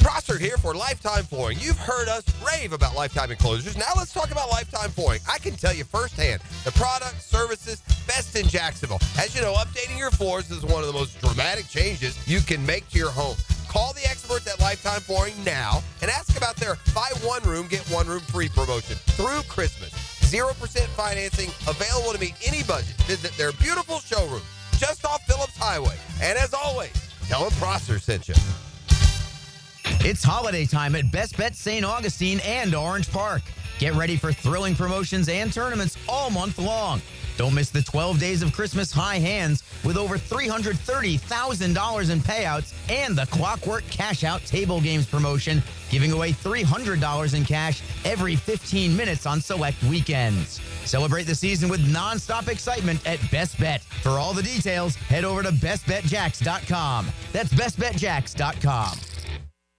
Prosser here for Lifetime Flooring. You've heard us rave about Lifetime Enclosures. Now let's talk about Lifetime Flooring. I can tell you firsthand, the product, services, best in Jacksonville. As you know, updating your floors is one of the most dramatic changes you can make to your home. Call the experts at Lifetime Flooring now and ask about their buy one room, get one room free promotion through Christmas. 0% financing, available to meet any budget. Visit their beautiful showroom just off Phillips Highway. And as always, tell them Prosser sent you. It's holiday time at Best Bet St. Augustine and Orange Park. Get ready for thrilling promotions and tournaments all month long. Don't miss the 12 days of Christmas high hands with over $330,000 in payouts and the Clockwork Cash Out Table Games promotion, giving away $300 in cash every 15 minutes on select weekends. Celebrate the season with nonstop excitement at Best Bet. For all the details, head over to bestbetjacks.com. That's bestbetjacks.com.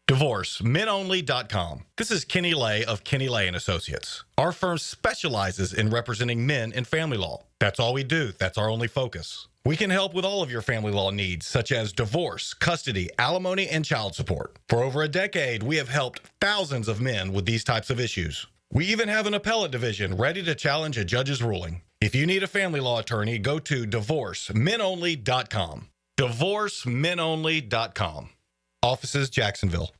DivorceMenOnly.com. This is Kenny Lay of Kenny Lay & Associates. Our firm specializes in representing men in family law. That's all we do. That's our only focus. We can help with all of your family law needs, such as divorce, custody, alimony, and child support. For over a decade, we have helped thousands of men with these types of issues. We even have an appellate division ready to challenge a judge's ruling. If you need a family law attorney, go to DivorceMenOnly.com. DivorceMenOnly.com. Offices, Jacksonville.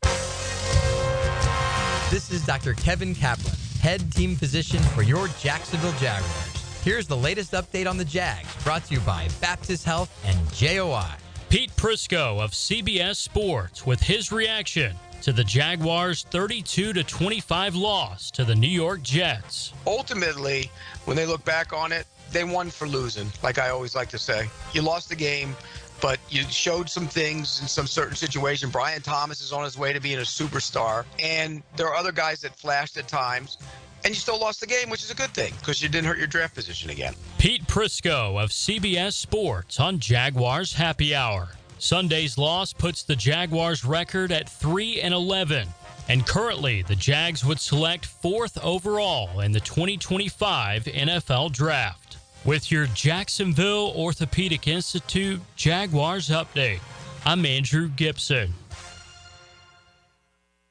This is Dr. Kevin Kaplan, head team physician for your Jacksonville Jaguars. Here's the latest update on the Jags, brought to you by Baptist Health and JOI. Pete Prisco of CBS Sports with his reaction to the Jaguars' 32-25 loss to the New York Jets. Ultimately, when they look back on it, they won for losing, like I always like to say. You lost the game, but you showed some things in some certain situation. Brian Thomas is on his way to being a superstar, and there are other guys that flashed at times, and you still lost the game, which is a good thing because you didn't hurt your draft position again. Pete Prisco of CBS Sports on Jaguars Happy Hour. Sunday's loss puts the Jaguars' record at 3-11, and currently the Jags would select 4th overall in the 2025 NFL Draft. With your Jacksonville Orthopedic Institute Jaguars update, I'm Andrew Gibson.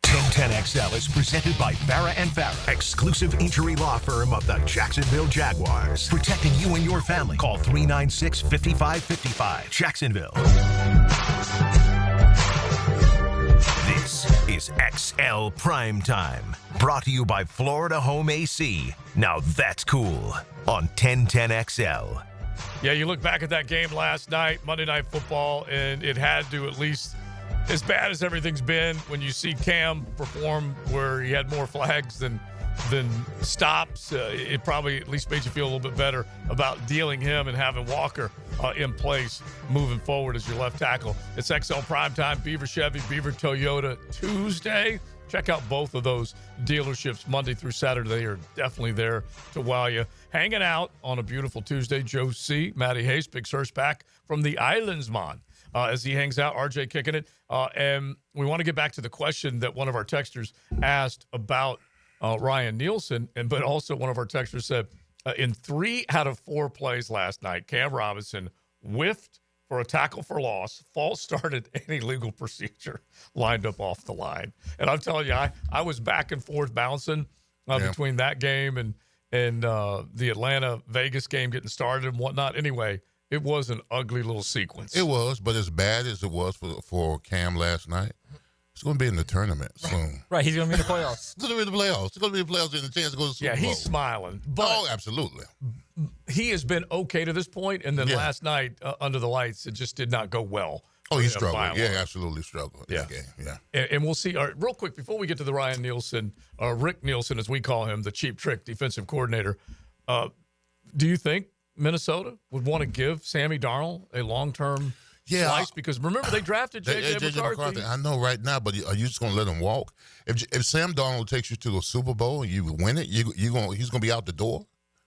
1010XL is presented by Farah and Farah, exclusive injury law firm of the Jacksonville Jaguars. Protecting you and your family. Call 396-5555. Jacksonville. This is XL Primetime, brought to you by Florida Home AC. Now that's cool on 1010XL. Yeah, you look back at that game last night, Monday Night Football, and it had to, at least as bad as everything's been, when you see Cam perform where he had more flags than stops, it probably at least made you feel a little bit better about dealing him and having Walker in place moving forward as your left tackle. It's XL Primetime, Beaver Chevy, Beaver Toyota Tuesday. Check out both of those dealerships Monday through Saturday. They are definitely there to wow you. Hanging out on a beautiful Tuesday, Joe C., Matty Hayes, Big Search back from the Islands, as he hangs out, RJ kicking it. And we want to get back to the question that one of our texters asked about Ryan Nielsen, but also one of our texters said, in 3 out of 4 plays last night, Cam Robinson whiffed for a tackle for loss, false started any legal procedure, lined up off the line. And I'm telling you, I was back and forth bouncing between that game and the Atlanta-Vegas game getting started and whatnot. Anyway, it was an ugly little sequence. It was, but as bad as it was for Cam last night, he's going to be in the tournament soon. Right, he's going to be in the playoffs. He's going to be in the playoffs. He's going to be in the playoffs and a chance to go to the Super Bowl. Yeah, he's smiling. But absolutely. He has been okay to this point, and then last night, under the lights, it just did not go well. Oh, he struggled. Yeah, absolutely struggled in that game. Yeah. And we'll see. All right, real quick, before we get to the Ryan Nielsen, Rick Nielsen, as we call him, the cheap trick defensive coordinator, do you think Minnesota would want to give Sammy Darnold a long-term slice? Because remember, they drafted J.J. McCarthy. I know right now, but are you just going to let him walk? If Sam Darnold takes you to the Super Bowl and you win it, he's going to be out the door?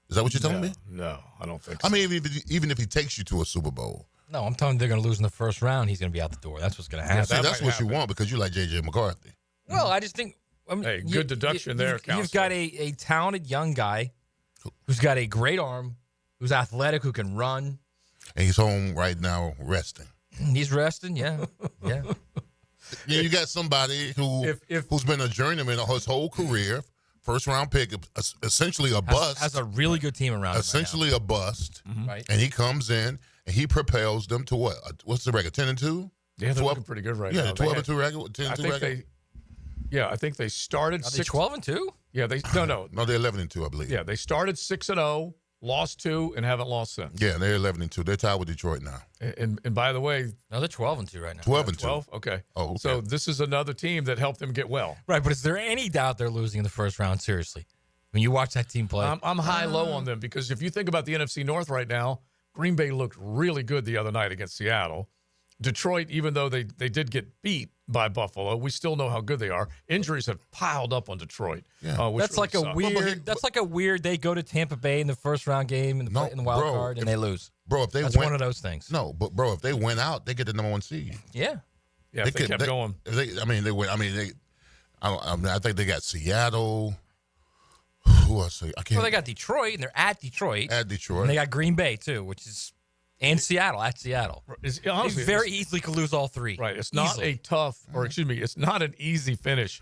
Is that what you're telling me? No, I don't think so. I mean, even if he takes you to a Super Bowl. No, I'm telling you they're going to lose in the first round. He's going to be out the door. That's what's going to happen. Yeah, that's what you want because you like J.J. McCarthy. Well, I just think good deduction there, Counselor. You've got a talented young guy who's got a great arm, who's athletic, who can run. And he's home right now resting. He's resting, yeah. Yeah, you got somebody who's been a journeyman his whole career, first-round pick, essentially a bust. Has a really good team around him. Essentially a bust. Mm-hmm. Right. And he comes in, and he propels them to what? What's the record, 10-2? Yeah, they're looking pretty good right now. Yeah, 12-2 record, 10-2 record. I think they started 12-2? Yeah, no, they're 11-2, I believe. Yeah, they started 6-0, lost 2, and haven't lost since. Yeah, they're 11-2. They're tied with Detroit now. And by the way, no, they're 12-2 right now. 12-2. 12. Okay. Oh, okay. So this is another team that helped them get well. Right, but is there any doubt they're losing in the first round? Seriously, when you watch that team play, I'm high-low on them because if you think about the NFC North right now, Green Bay looked really good the other night against Seattle. Detroit, even though they did get beat by Buffalo, we still know how good they are. Injuries have piled up on Detroit. Yeah. That's really like weird. That's like a weird. They go to Tampa Bay in the first round game in the wild card and they lose. Bro, if they that's one of those things. No, but bro, if they win out, they get the number 1 seed. Yeah. Yeah. If they kept going. They win. I think they got Seattle. Who else? I can't. Well, they got Detroit, and they're at Detroit. At Detroit. And they got Green Bay too, which is. And Seattle, at Seattle. They very easily could lose all 3. Right. It's not it's not an easy finish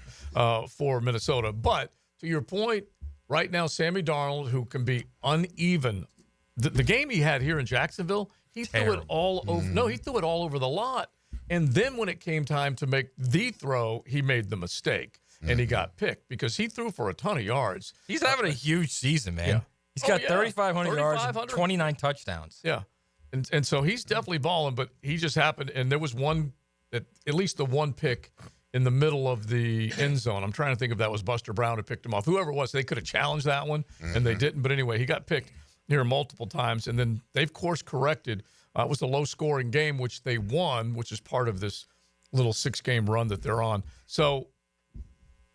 for Minnesota. But to your point, right now, Sammy Darnold, who can be uneven. The game he had here in Jacksonville, He threw it all over. No, he threw it all over the lot. And then when it came time to make the throw, he made the mistake. And he got picked because he threw for a ton of yards. He's having a huge season, man. Yeah. He's got 3,500 yards and 29 touchdowns. Yeah. And so he's definitely balling, but he just happened, and there was one, at least the one pick in the middle of the end zone. I'm trying to think if that was Buster Brown who picked him off. Whoever it was, they could have challenged that one, and they didn't. But anyway, he got picked here multiple times, and then they've course-corrected. It was a low-scoring game, which they won, which is part of this little 6-game run that they're on. So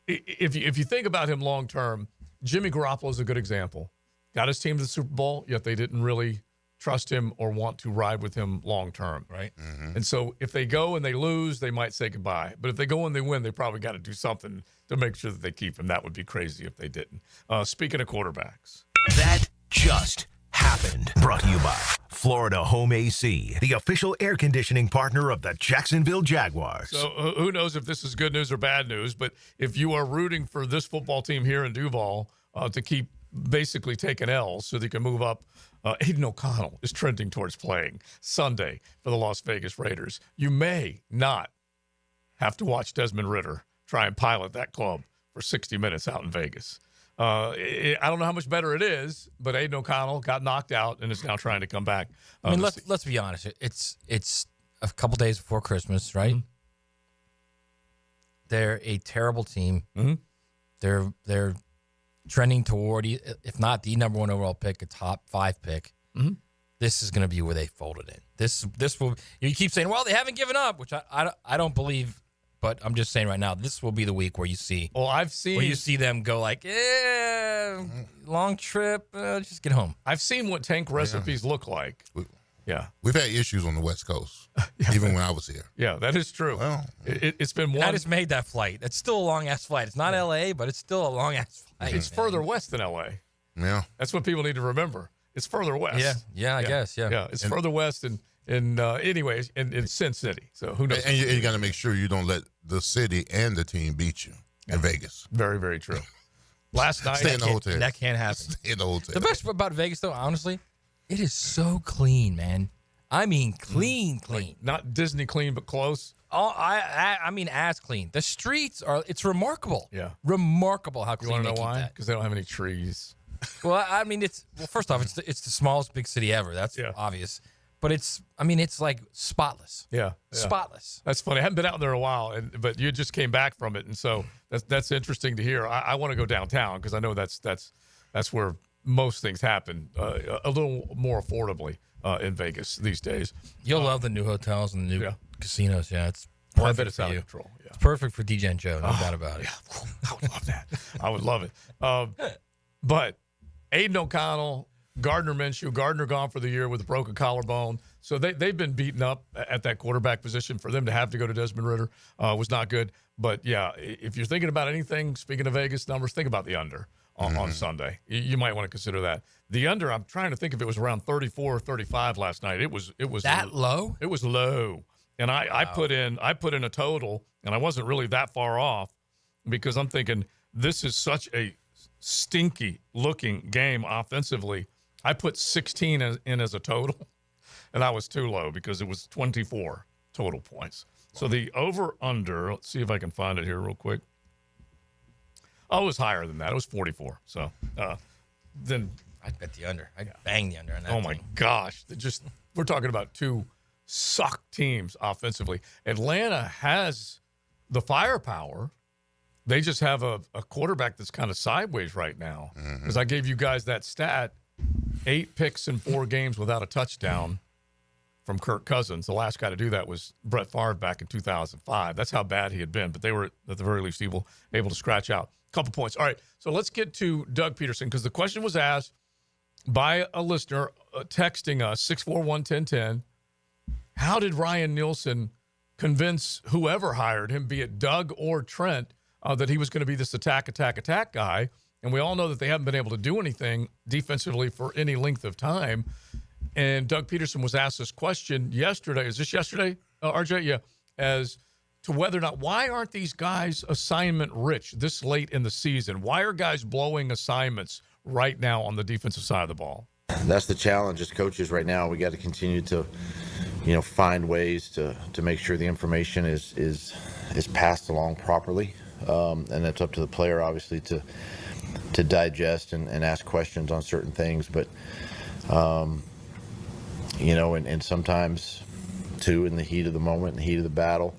if you think about him long-term, Jimmy Garoppolo is a good example. Got his team to the Super Bowl, yet they didn't really trust him or want to ride with him long-term. Right. And so if they go and they lose, they might say goodbye. But if they go and they win, they probably got to do something to make sure that they keep him. That would be crazy if they didn't. Speaking of quarterbacks. That just happened. Brought to you by Florida Home AC, the official air conditioning partner of the Jacksonville Jaguars. So who knows if this is good news or bad news, but if you are rooting for this football team here in Duval to keep basically taking L's so they can move up, Aiden O'Connell is trending towards playing Sunday for the Las Vegas Raiders. You may not have to watch Desmond Ridder try and pilot that club for 60 minutes out in Vegas. I don't know how much better it is, but Aiden O'Connell got knocked out and is now trying to come back. I mean, let's be honest. It's a couple days before Christmas, right? Mm-hmm. They're a terrible team. Mm-hmm. They're trending toward, if not the number one overall pick, a top 5 pick. Mm-hmm. This is going to be where they folded in. This will. You keep saying, well, they haven't given up, which I don't believe. But I'm just saying right now, this will be the week where you see. Well, I've seen where you see them go like, long trip, just get home. I've seen what tank recipes look like. Yeah, we've had issues on the West Coast, even when I was here. Yeah, that is true. Well, it's been one. I just made that flight. It's still a long ass flight. It's not L.A., but it's still a long ass flight. It's further west than L.A. Yeah, that's what people need to remember. It's further west. Yeah, I guess. Yeah, it's further west anyways, in Sin City. So who knows? And you got to make sure you don't let the city and the team beat you in Vegas. Very, very true. Last night, stay in the hotel. That can't happen. Stay in the hotel. The best about Vegas, though, honestly, it is so clean, man. I mean, clean. Like not Disney clean, but close. Oh, I mean, as clean. The streets it's remarkable. Yeah, remarkable how clean. You want to know why? That. Because they don't have any trees. Well, I mean, first off, it's the smallest big city ever. That's obvious. But it's like spotless. Yeah. Spotless. That's funny. I haven't been out there in a while, but you just came back from it, and so that's interesting to hear. I want to go downtown because I know that's where most things happen a little more affordably in Vegas these days. You'll love the new hotels and the new casinos. Yeah, it's perfect. I bet it's for out you. of control. Yeah. It's perfect for DJ and Joe. No doubt about it. Yeah, I would love that. I would love it. But Aiden O'Connell, Gardner Minshew. Gardner gone for the year with a broken collarbone. So they've been beaten up at that quarterback position. For them to have to go to Desmond Ridder was not good. But, yeah, if you're thinking about anything, speaking of Vegas numbers, think about the under on Sunday. You might want to consider that. The under, I'm trying to think if it was around 34 or 35 last night. It was that low? It was low. And I put in a total, and I wasn't really that far off because I'm thinking this is such a stinky-looking game offensively. I put 16 in as a total, and I was too low because it was 24 total points. So the over-under, let's see if I can find it here real quick. Oh, it was higher than that. It was 44. So then I'd bet the under. I'd bang the under on that. Oh, my gosh. We're talking about two suck teams offensively. Atlanta has the firepower. They just have a quarterback that's kind of sideways right now. Because I gave you guys that stat, 8 picks in 4 games without a touchdown from Kirk Cousins. The last guy to do that was Brett Favre back in 2005. That's how bad he had been. But they were, at the very least, able to scratch out a couple points. All right, so let's get to Doug Peterson because the question was asked by a listener texting us, 641-1010. How did Ryan Nielsen convince whoever hired him, be it Doug or Trent, that he was going to be this attack guy? And we all know that they haven't been able to do anything defensively for any length of time. And Doug Peterson was asked this question yesterday. Is this yesterday, RJ? Yeah. As to whether or not, why aren't these guys assignment rich this late in the season? Why are guys blowing assignments right now on the defensive side of the ball? That's the challenge as coaches right now. We got to continue to, find ways to make sure the information is passed along properly, and it's up to the player obviously to digest and ask questions on certain things. But and sometimes too, in the heat of the moment, in the heat of the battle,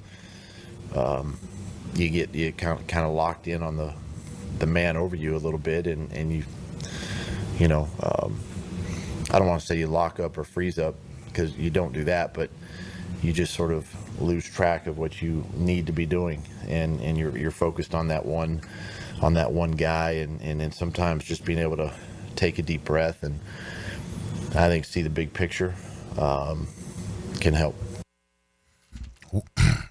you get kind of locked in on the man over you a little bit, and you I don't want to say you lock up or freeze up, because you don't do that, but you just sort of lose track of what you need to be doing, and you're focused on that one guy, and sometimes just being able to take a deep breath and I think see the big picture can help.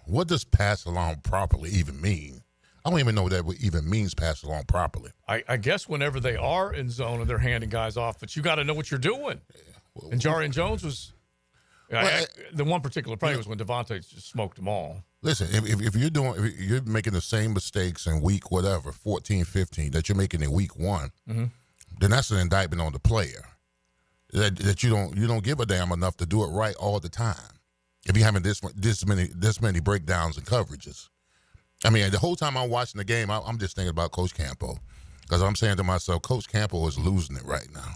What does pass along properly even mean? I don't even know what that even means, pass along properly. I guess whenever they are in zone and they're handing guys off, but you got to know what you're doing. And Jarian Jones was the one particular play was when Devontae just smoked them all. Listen, if you're making the same mistakes in week 14, 15 that you're making in week 1, then that's an indictment on the player. That you don't give a damn enough to do it right all the time. If you're having this many breakdowns and coverages. I mean, the whole time I'm watching the game, I'm just thinking about Coach Campbell, because I'm saying to myself, Coach Campbell is losing it right now.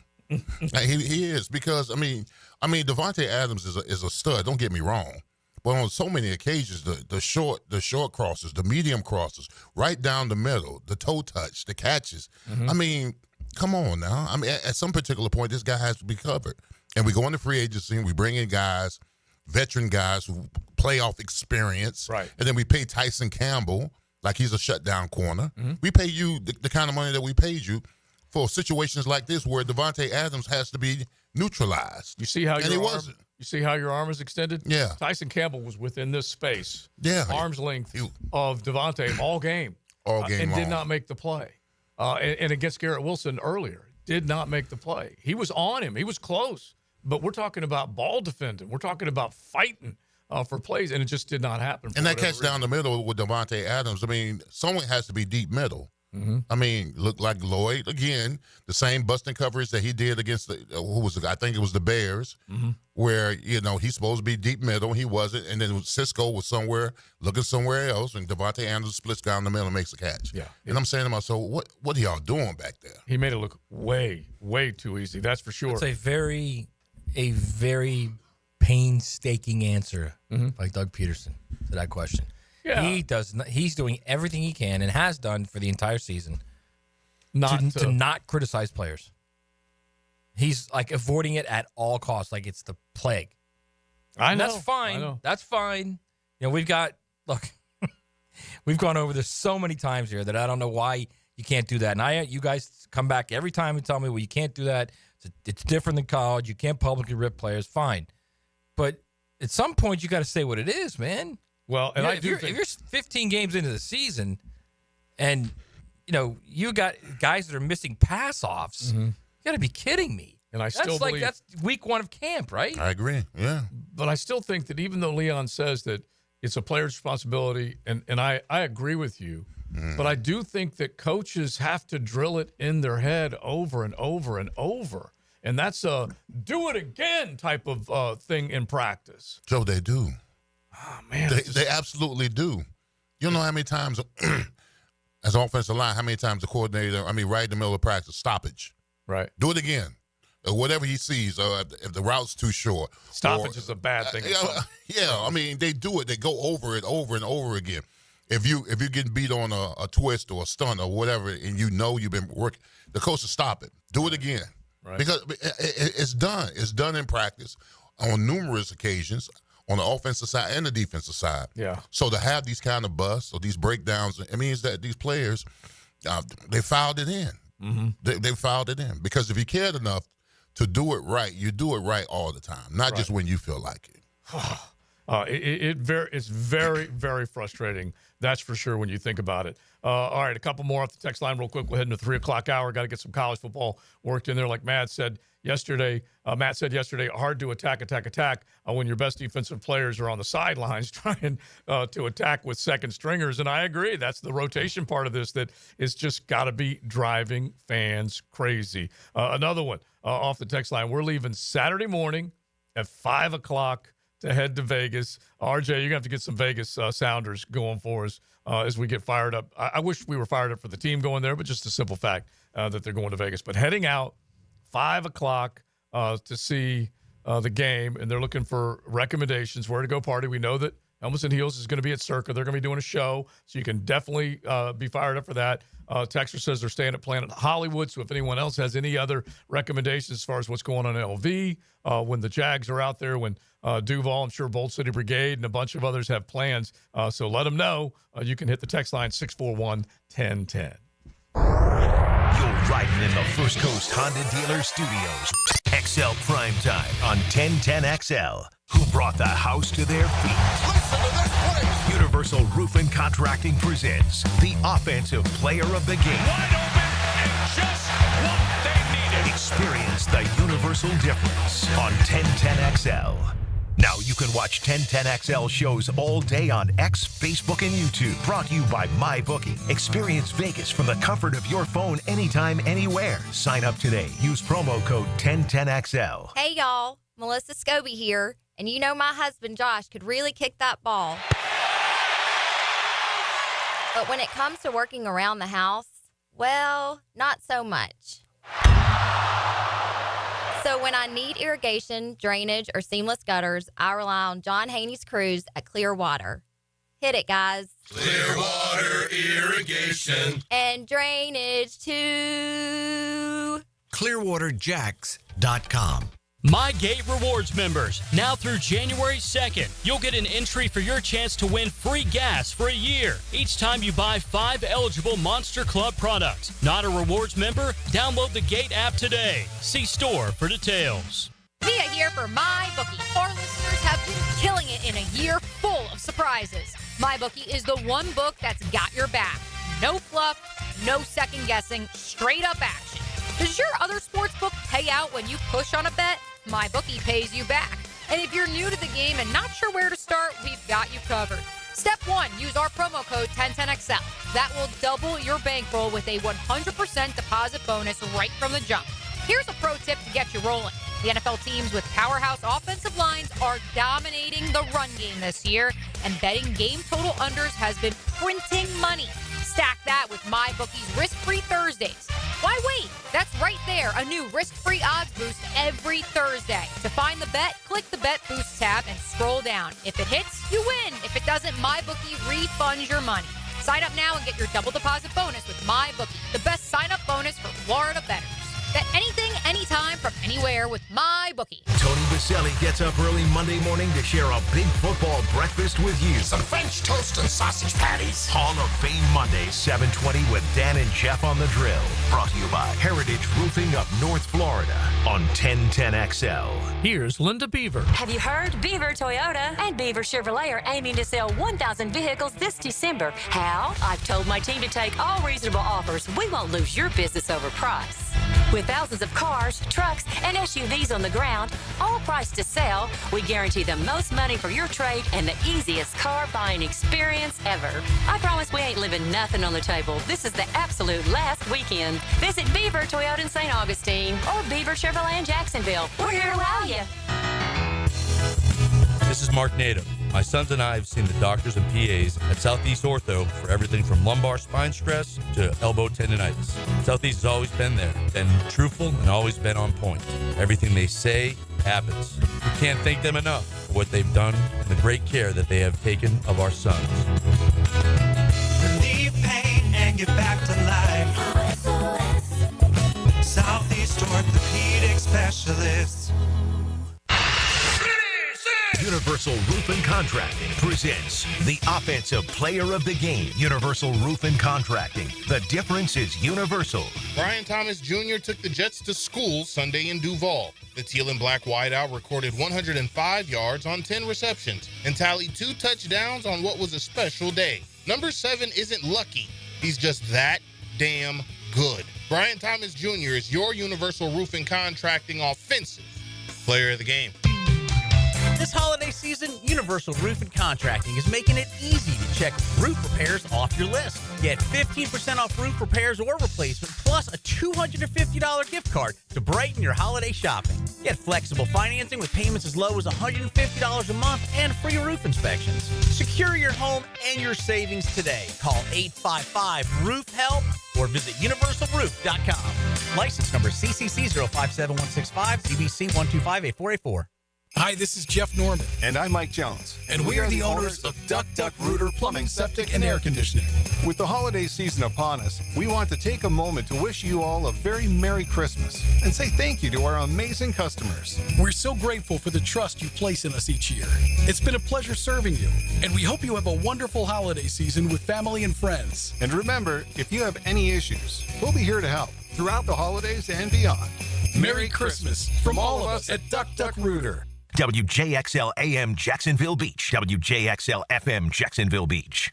he is, because I mean, Devontae Adams is a stud. Don't get me wrong, but on so many occasions, the short crosses, the medium crosses, right down the middle, the toe touch, the catches. I mean, come on now. I mean, at some particular point, this guy has to be covered. And we go into free agency and we bring in guys, veteran guys who playoff experience, right? And then we pay Tyson Campbell like he's a shutdown corner. We pay you the kind of money that we paid you for situations like this where Devontae Adams has to be neutralized. You see how wasn't. You see how your arm is extended? Yeah. Tyson Campbell was within this space, arm's length of Devontae all game, and did not make the play. And against Garrett Wilson earlier, did not make the play. He was on him. He was close. But we're talking about ball defending. We're talking about fighting for plays, and it just did not happen. And that catch down the middle with Devontae Adams, I mean, someone has to be deep middle. I mean, looked like Lloyd, again, the same busting coverage that he did against I think it was the Bears, where, he's supposed to be deep middle. He wasn't. And then Cisco was looking somewhere else, and Devontae Adams splits down the middle and makes a catch. Yeah. And I'm saying to myself, what are y'all doing back there? He made it look way, way too easy. That's for sure. It's a very painstaking answer by Doug Peterson to that question. Yeah. He's doing everything he can and has done for the entire season to not criticize players. He's like avoiding it at all costs, like it's the plague. I know. That's fine. That's fine. We've gone over this so many times here that I don't know why you can't do that. And you guys come back every time and tell me, well, you can't do that. It's different than college. You can't publicly rip players. Fine. But at some point, you got to say what it is, man. Well, and if you're 15 games into the season and, you got guys that are missing pass-offs, you got to be kidding me. And I still believe that's week 1 of camp, right? I agree, yeah. But I still think that even though Leon says that it's a player's responsibility, and I agree with you, but I do think that coaches have to drill it in their head over and over and over. And that's a do-it-again type of thing in practice. Joe, they do. Oh, man. They absolutely do. You know how many times, as offensive line, how many times the coordinator, right in the middle of practice, stoppage. Right. Do it again. Or whatever he sees, if the route's too short. Stoppage is a bad thing. They do it. They go over it over and over again. If you're getting beat on a twist or a stunt or whatever, and you've been working, the coach will stop it. Do it again. Right. Because it's done. It's done in practice on numerous occasions on the offensive side and the defensive side. Yeah. So to have these kind of busts or these breakdowns, it means that these players, they filed it in. They filed it in. Because if you cared enough to do it right, you do it right all the time, not just when you feel like it. It's very, very frustrating. That's for sure when you think about it. All right, a couple more off the text line real quick. We'll head into 3 o'clock hour. Got to get some college football worked in there. Like Matt said yesterday, hard to attack when your best defensive players are on the sidelines trying to attack with second stringers. And I agree. That's the rotation part of this that is just got to be driving fans crazy. Another one off the text line. We're leaving Saturday morning at 5 o'clock to head to Vegas. RJ, you're going to have to get some Vegas Sounders going for us as we get fired up. I wish we were fired up for the team going there, but just the simple fact that they're going to Vegas. But heading out 5 o'clock to see the game, and they're looking for recommendations, where to go party. We know that Helmets and Heels is going to be at Circa. They're going to be doing a show, so you can definitely be fired up for that. Texter says they're staying at Planet Hollywood, so if anyone else has any other recommendations as far as what's going on in LV, when the Jags are out there, when Duval, I'm sure Bold City Brigade and a bunch of others have plans, so let them know. You can hit the text line 641-1010. You're riding in the First Coast Honda Dealer Studios. XL Primetime on 1010XL. Who brought the house to their feet? Listen to this place. Universal Roofing Contracting presents the Offensive Player of the Game. Wide open and just what they needed. Experience the universal difference on 1010XL. Now you can watch 1010XL shows all day on X, Facebook, and YouTube. Brought to you by MyBookie. Experience Vegas from the comfort of your phone anytime, anywhere. Sign up today. Use promo code 1010XL. Hey, y'all. Melissa Scobie here. And you know my husband, Josh, could really kick that ball. But when it comes to working around the house, well, not so much. So when I need irrigation, drainage, or seamless gutters, I rely on John Haney's crews at Clearwater. Hit it, guys. Clearwater Irrigation. And drainage, too. ClearwaterJacks.com. MyGate Rewards members, now through January 2nd, you'll get an entry for your chance to win free gas for a year each time you buy 5 eligible Monster Club products. Not a rewards member? Download the Gate app today. See store for details. Via here for MyBookie. Our listeners have been killing it in a year full of surprises. MyBookie is the one book that's got your back. No fluff, no second guessing, straight up action. Does your other sports book pay out when you push on a bet? MyBookie pays you back. And if you're new to the game and not sure where to start, we've got you covered. Step 1, use our promo code 1010XL. That will double your bankroll with a 100% deposit bonus right from the jump. Here's a pro tip to get you rolling. The NFL teams with powerhouse offensive lines are dominating the run game this year, and betting game total unders has been printing money. Stack that with MyBookie's risk-free Thursdays. Why wait? That's right there, a new risk-free odds boost every Thursday. To find the bet, click the Bet Boost tab and scroll down. If it hits, you win. If it doesn't, MyBookie refunds your money. Sign up now and get your double deposit bonus with MyBookie, the best sign-up bonus for Florida bettors. Bet anything, anytime, from anywhere with MyBookie. Tony Baselli gets up early Monday morning to share a big football breakfast with you. Some French toast and sausage patties. Hall of Fame Mondays, 7:20 with Dan and Jeff on the Drill. Brought to you by Heritage Roofing of North Florida on 1010XL. Here's Linda Beaver. Have you heard? Beaver Toyota and Beaver Chevrolet are aiming to sell 1,000 vehicles this December. How? I've told my team to take all reasonable offers. We won't lose your business over price. With thousands of cars, trucks, and SUVs on the ground, all priced to sell, we guarantee the most money for your trade and the easiest car buying experience ever. I promise we ain't leaving nothing on the table. This is the absolute last weekend. Visit Beaver Toyota in St. Augustine or Beaver Chevrolet in Jacksonville. We're here to wow you. This is Mark Nato. My sons and I have seen the doctors and PAs at Southeast Ortho for everything from lumbar spine stress to elbow tendonitis. Southeast has always been there, been truthful, and always been on point. Everything they say happens. We can't thank them enough for what they've done and the great care that they have taken of our sons. Relieve pain and get back to life. Southeast Orthopedic Specialists. Universal Roof and Contracting presents the Offensive Player of the Game. Universal Roof and Contracting. The difference is universal. Brian Thomas Jr. took the Jets to school Sunday in Duval. The teal and black wideout recorded 105 yards on 10 receptions and tallied 2 touchdowns on what was a special day. Number 7 isn't lucky. He's just that damn good. Brian Thomas Jr. is your Universal Roof and Contracting Offensive Player of the Game. This holiday season, Universal Roof and Contracting is making it easy to check roof repairs off your list. Get 15% off roof repairs or replacement, plus a $250 gift card to brighten your holiday shopping. Get flexible financing with payments as low as $150 a month and free roof inspections. Secure your home and your savings today. Call 855-ROOF-HELP or visit universalroof.com. License number CCC 057165, CBC 1258484. Hi, this is Jeff Norman. And I'm Mike Jones. And we are the owners of Duck Duck Rooter Plumbing, Septic, and Air Conditioning. With the holiday season upon us, we want to take a moment to wish you all a very Merry Christmas and say thank you to our amazing customers. We're so grateful for the trust you place in us each year. It's been a pleasure serving you, and we hope you have a wonderful holiday season with family and friends. And remember, if you have any issues, we'll be here to help throughout the holidays and beyond. Merry Christmas from all of us at Duck Duck Rooter. WJXL AM Jacksonville Beach. WJXL FM Jacksonville Beach.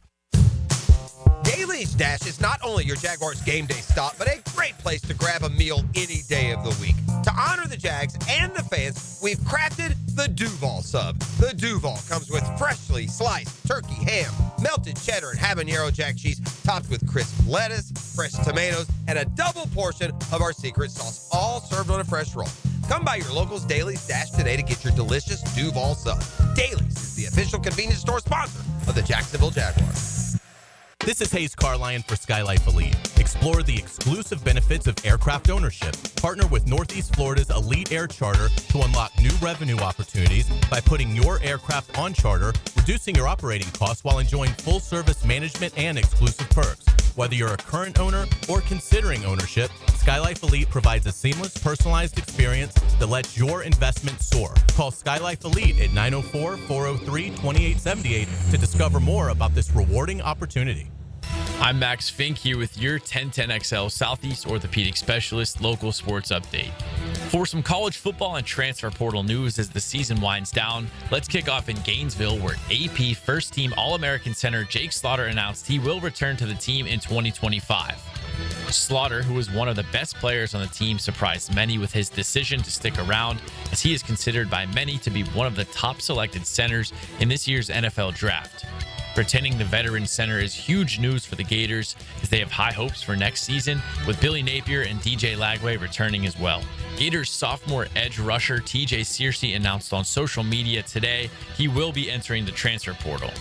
Daly's Dash is not only your Jaguars game day stop, but a great place to grab a meal any day of the week. To honor the Jags and the fans, we've crafted the Duval Sub. The Duval comes with freshly sliced turkey, ham, melted cheddar, and habanero jack cheese, topped with crisp lettuce, fresh tomatoes, and a double portion of our secret sauce, all served on a fresh roll. Come by your local's Daly's Dash today to get your delicious Duval Sub. Daly's is the official convenience store sponsor of the Jacksonville Jaguars. This is Hayes Carline for Skylife Elite. Explore the exclusive benefits of aircraft ownership. Partner with Northeast Florida's Elite Air Charter to unlock new revenue opportunities by putting your aircraft on charter, reducing your operating costs while enjoying full service management and exclusive perks. Whether you're a current owner or considering ownership, Skylife Elite provides a seamless, personalized experience that lets your investment soar. Call Skylife Elite at 904-403-2878 to discover more about this rewarding opportunity. I'm Max Fink here with your 1010XL Southeast Orthopedic Specialist local sports update. For some college football and transfer portal news as the season winds down, let's kick off in Gainesville, where AP first-team All-American center Jake Slaughter announced he will return to the team in 2025. Slaughter, who was one of the best players on the team, surprised many with his decision to stick around, as he is considered by many to be one of the top selected centers in this year's NFL draft. Returning the veteran center is huge news for the Gators, as they have high hopes for next season, with Billy Napier and DJ Lagway returning as well. Gators sophomore edge rusher TJ Searcy announced on social media today he will be entering the transfer portal.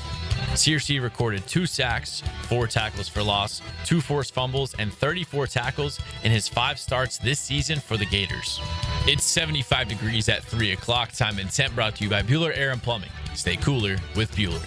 Searcy recorded 2 sacks, 4 tackles for loss, 2 forced fumbles, and 34 tackles in his 5 starts this season for the Gators. It's 75 degrees at 3 o'clock. Time and temp brought to you by Bueller Air and Plumbing. Stay cooler with Bueller.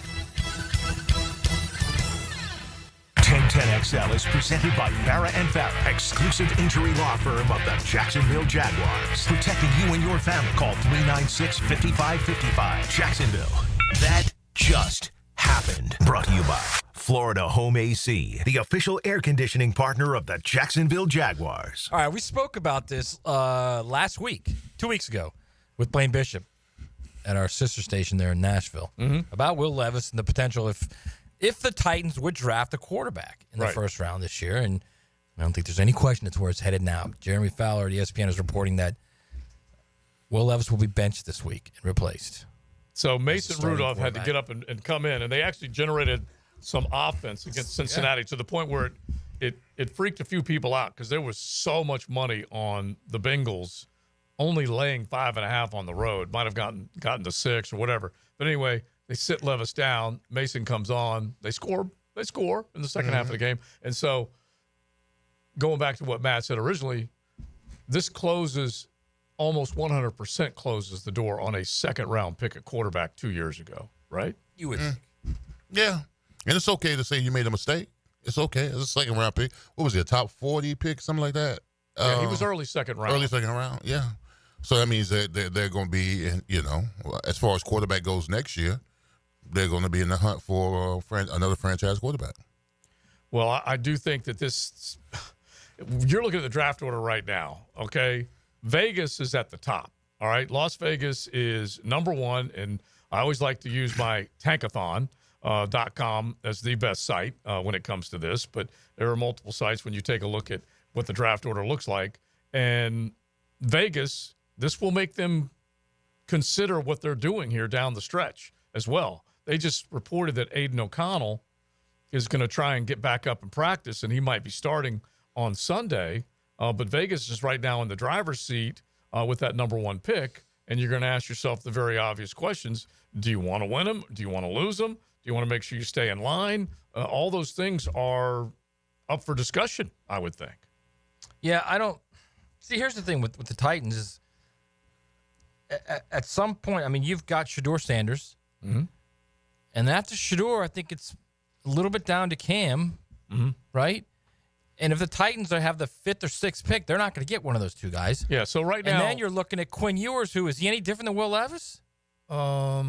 1010XL is presented by Farah and Farah, exclusive injury law firm of the Jacksonville Jaguars. Protecting you and your family. Call 396-5555. Jacksonville. That just happened. Brought to you by Florida Home AC, the official air conditioning partner of the Jacksonville Jaguars. All right, we spoke about this last week, 2 weeks ago, with Blaine Bishop at our sister station there in Nashville, about Will Levis and the potential if the Titans would draft a quarterback in the first round this year. And I don't think there's any question it's where it's headed now. Jeremy Fowler at ESPN is reporting that Will Levis will be benched this week and replaced. So Mason Rudolph had to get up and come in, and they actually generated some offense against Cincinnati to the point where it freaked a few people out because there was so much money on the Bengals only laying 5.5 on the road. Might have gotten to 6 or whatever. But anyway, they sit Levis down. Mason comes on. They score in the second half of the game. And so going back to what Matt said originally, this closes almost 100% closes the door on a second-round pick at quarterback 2 years ago, right? You would think. Yeah. And it's okay to say you made a mistake. It's okay. It's a second-round pick. What was it, a top 40 pick, something like that? Yeah, he was early second round. Early second round, yeah. So that means that they're going to be, as far as quarterback goes next year, they're going to be in the hunt for another franchise quarterback. Well, I do think that this – you're looking at the draft order right now, okay? Vegas is at the top, all right? Las Vegas is number one, and I always like to use my tankathon.com as the best site when it comes to this, but there are multiple sites when you take a look at what the draft order looks like. And Vegas, this will make them consider what they're doing here down the stretch as well. They just reported that Aiden O'Connell is going to try and get back up and practice, and he might be starting on Sunday. But Vegas is right now in the driver's seat with that number one pick, and you're going to ask yourself the very obvious questions. Do you want to win them? Do you want to lose them? Do you want to make sure you stay in line? All those things are up for discussion, I would think. Yeah, I don't – see, here's the thing with the Titans is at some point, I mean, you've got Shedeur Sanders. Mm-hmm. And after Shedeur, I think it's a little bit down to Cam, right? And if the Titans have the 5th or 6th pick, they're not going to get one of those two guys. Yeah, so right now. And then you're looking at Quinn Ewers, who is he any different than Will Levis? I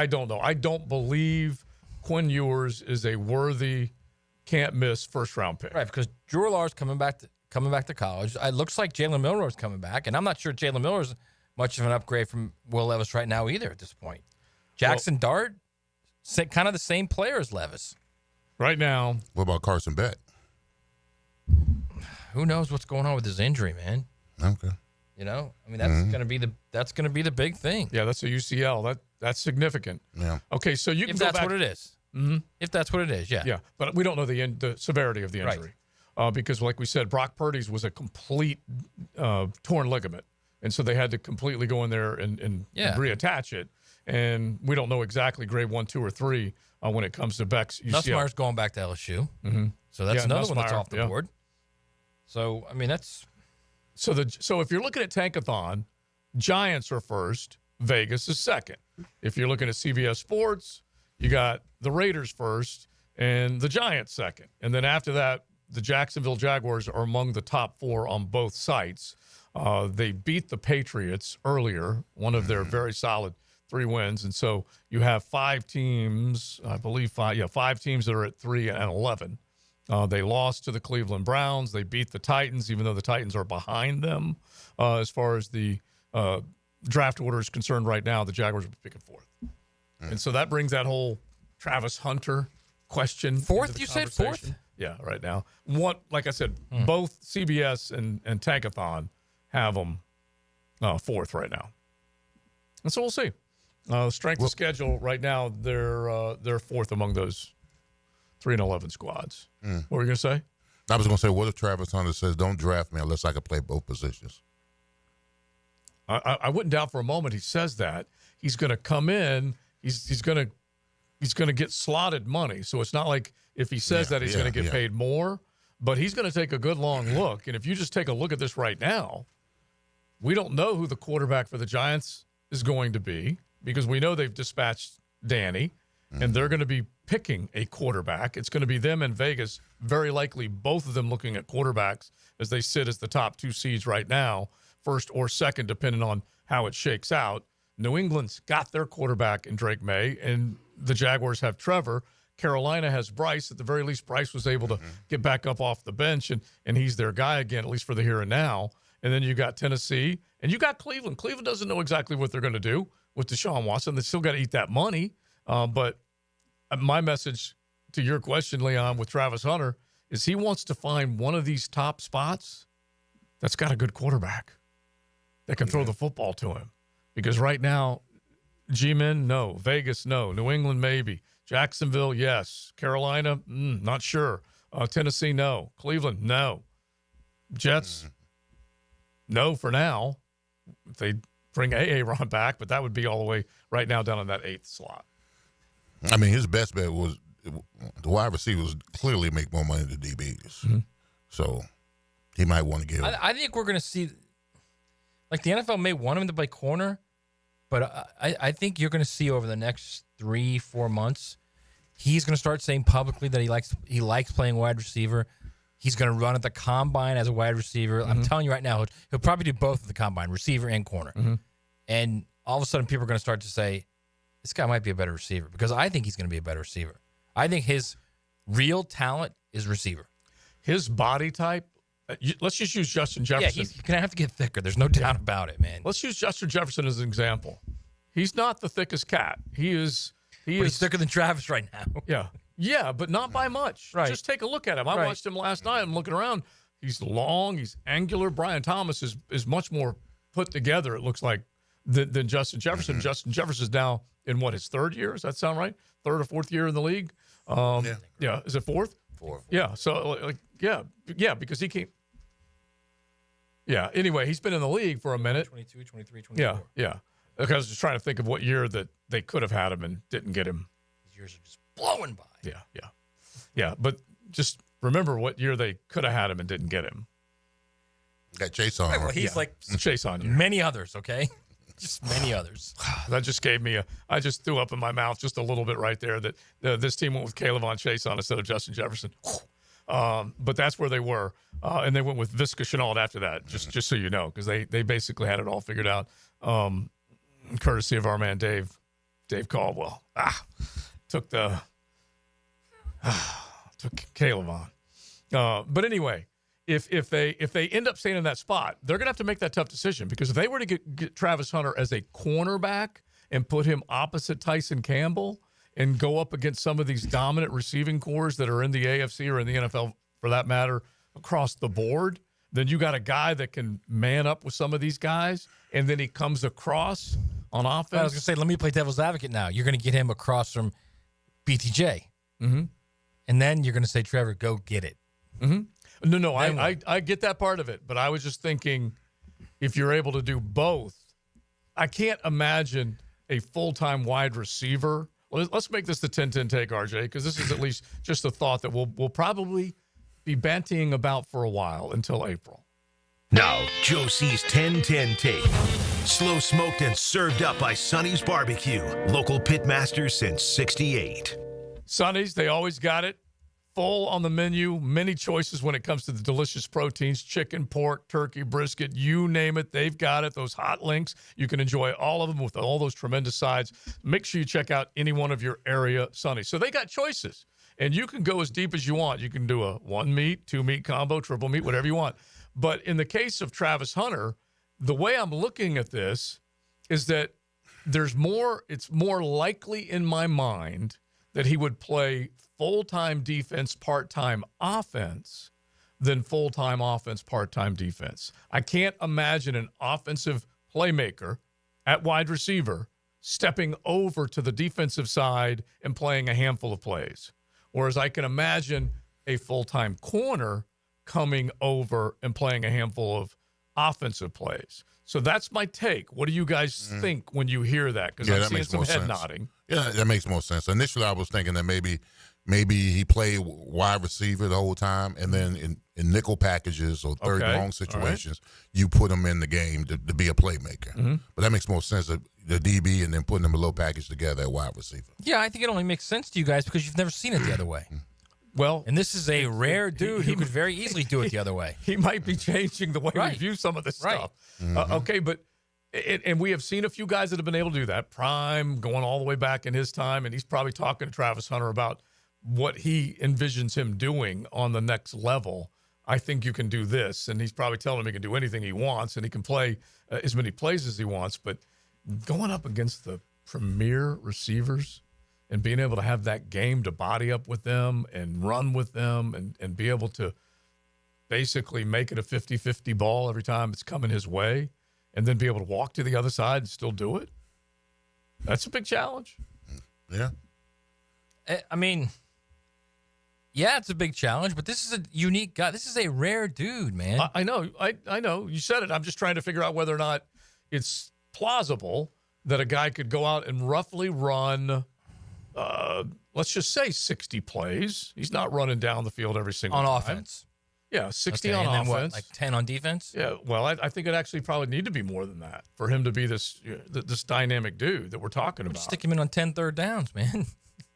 don't know. I don't believe Quinn Ewers is a worthy, can't-miss first-round pick. Right, because Drew Lar's coming back to college. It looks like Jalen Milroe's coming back, and I'm not sure Jalen Milroe's much of an upgrade from Will Levis right now either at this point. Jackson Dart, kind of the same player as Levis. Right now. What about Carson Beck? Who knows what's going on with his injury, man? Okay. You know, I mean that's going to be the big thing. Yeah, that's a UCL. That's significant. Yeah. Okay, so you can if go that's back. What it is. Mm-hmm. If that's what it is, yeah. Yeah, but we don't know the severity of the injury because, like we said, Brock Purdy's was a complete torn ligament, and so they had to completely go in there and reattach it. And we don't know exactly grade 1, 2, or 3 when it comes to Beck's UCL. Nussmeier's going back to LSU, so that's another one that's off the board. So I mean that's. So if you're looking at Tankathon, Giants are first, Vegas is second. If you're looking at CBS Sports, you got the Raiders first and the Giants second. And then after that, the Jacksonville Jaguars are among the top 4 on both sites. They beat the Patriots earlier, one of their very solid 3 wins. And so you have 5 teams, I believe 5 teams that are at 3 and 11. They lost to the Cleveland Browns. They beat the Titans, even though the Titans are behind them. As far as the draft order is concerned right now, the Jaguars are picking 4th. And so that brings that whole Travis Hunter question. 4th, you said 4th? Yeah, right now. Like I said, both CBS and Tankathon have them 4th right now. And so we'll see. Strength of schedule right now, they're 4th among those 3 and 11 squads. What were you going to say? I was going to say, what if Travis Hunter says, don't draft me unless I can play both positions? I wouldn't doubt for a moment he says that. He's going to come in. He's going to get slotted money. So it's not like if he says that he's going to get paid more, but he's going to take a good long look. And if you just take a look at this right now, we don't know who the quarterback for the Giants is going to be because we know they've dispatched Danny, and they're going to be picking a quarterback. It's going to be them and Vegas, very likely both of them looking at quarterbacks as they sit as the top 2 seeds right now, first or second, depending on how it shakes out. New England's got their quarterback in Drake May, and the Jaguars have Trevor. Carolina has Bryce. At the very least, Bryce was able to get back up off the bench, and he's their guy again, at least for the here and now. And then you got Tennessee, and you got Cleveland. Cleveland doesn't know exactly what they're going to do with Deshaun Watson. They still got to eat that money. But my message to your question, Leon, with Travis Hunter is he wants to find one of these top spots that's got a good quarterback that can throw the football to him. Because right now, G-Men, no. Vegas, no. New England, maybe. Jacksonville, yes. Carolina, not sure. Tennessee, no. Cleveland, no. Jets, no for now. If they bring Aaron back, but that would be all the way right now down in that 8th slot. I mean, his best bet was the wide receivers clearly make more money than DBs. So he might want to give. I think we're going to see, like the NFL may want him to play corner, but I think you're going to see over the next 3-4 months, he's going to start saying publicly that he likes playing wide receiver. He's going to run at the combine as a wide receiver. I'm telling you right now, he'll probably do both at the combine, receiver and corner. And all of a sudden, people are going to start to say, this guy might be a better receiver, because I think he's going to be a better receiver. I think his real talent is receiver. His body type, let's just use Justin Jefferson. Yeah, he's going to have to get thicker. There's no doubt about it, man. Let's use Justin Jefferson as an example. He's not the thickest cat. He's thicker than Travis right now. Yeah, but not by much. Right. Just take a look at him. I watched him last night. I'm looking around. He's long. He's angular. Brian Thomas is much more put together, it looks like, than Justin Jefferson. Justin Jefferson's now in his third year? Does that sound right? Third or fourth year in the league? Yeah. Is it fourth? Fourth. Yeah. So because he can't. Yeah. Anyway, he's been in the league for a minute. 22, 23, 24. Yeah. Because I was just trying to think of what year that they could have had him and didn't get him. These years are just blowing by. Yeah. But just remember what year they could have had him and didn't get him. Got Chase on. Right, well, he's like Chase on you. Many others, okay? Just many others. That just gave me I just threw up in my mouth just a little bit right there that this team went with Caleb on Chase on instead of Justin Jefferson. But that's where they were. And they went with Visca Chenault after that, just so you know, because they basically had it all figured out, courtesy of our man Dave Caldwell. Took Caleb on. But anyway, if they end up staying in that spot, they're going to have to make that tough decision, because if they were to get Travis Hunter as a cornerback and put him opposite Tyson Campbell and go up against some of these dominant receiving corps that are in the AFC or in the NFL, for that matter, across the board, then you got a guy that can man up with some of these guys, and then he comes across on offense. I was going to say, let me play devil's advocate now. You're going to get him across from BTJ. Mm-hmm. And then you're going to say, Trevor, go get it. Mm-hmm. No, I get that part of it, but I was just thinking, if you're able to do both, I can't imagine a full-time wide receiver. Well, let's make this the 10-10 take, RJ, because this is at least just a thought that we'll probably be bantying about for a while until April. Now, Joe C's 10-10 take. Slow smoked and served up by Sonny's Barbecue. Local pitmaster since 68. Sonny's, they always got it. Full on the menu, many choices when it comes to the delicious proteins, chicken, pork, turkey, brisket, you name it, they've got it. Those hot links, you can enjoy all of them with all those tremendous sides. Make sure you check out any one of your area Sonny's. So they got choices, and you can go as deep as you want. You can do a 1-meat, 2-meat combo, triple meat, whatever you want. But in the case of Travis Hunter, the way I'm looking at this is that it's more likely in my mind that he would play full-time defense, part-time offense than full-time offense, part-time defense. I can't imagine an offensive playmaker at wide receiver stepping over to the defensive side and playing a handful of plays. Whereas I can imagine a full-time corner coming over and playing a handful of offensive plays. So that's my take. What do you guys think when you hear that? Because I'm seeing some head nodding. Yeah, that makes more sense. Initially, I was thinking that maybe he played wide receiver the whole time, and then in nickel packages or third and long situations, you put him in the game to be a playmaker. Mm-hmm. But that makes more sense, the DB and then putting them a low package together at wide receiver. Yeah, I think it only makes sense to you guys because you've never seen it the other way. Well, and this is a rare dude who could very easily do it the other way. He might be changing the way we view some of this stuff. Okay, but and we have seen a few guys that have been able to do that. Prime going all the way back in his time, and he's probably talking to Travis Hunter about what he envisions him doing on the next level. I think you can do this, and he's probably telling him he can do anything he wants, and he can play as many plays as he wants. But going up against the premier receivers and being able to have that game to body up with them and run with them and be able to basically make it a 50-50 ball every time it's coming his way and then be able to walk to the other side and still do it, that's a big challenge. Yeah. I mean, yeah, it's a big challenge, but this is a unique guy. This is a rare dude, man. I know. I know. You said it. I'm just trying to figure out whether or not it's plausible that a guy could go out and roughly run let's just say 60 plays. He's not running down the field every single on time. offense. Yeah, 60 on offense. What, like 10 on defense? Yeah, well, I think it actually probably need to be more than that for him to be this dynamic dude that we're talking about. Stick him in on 10 third downs, man.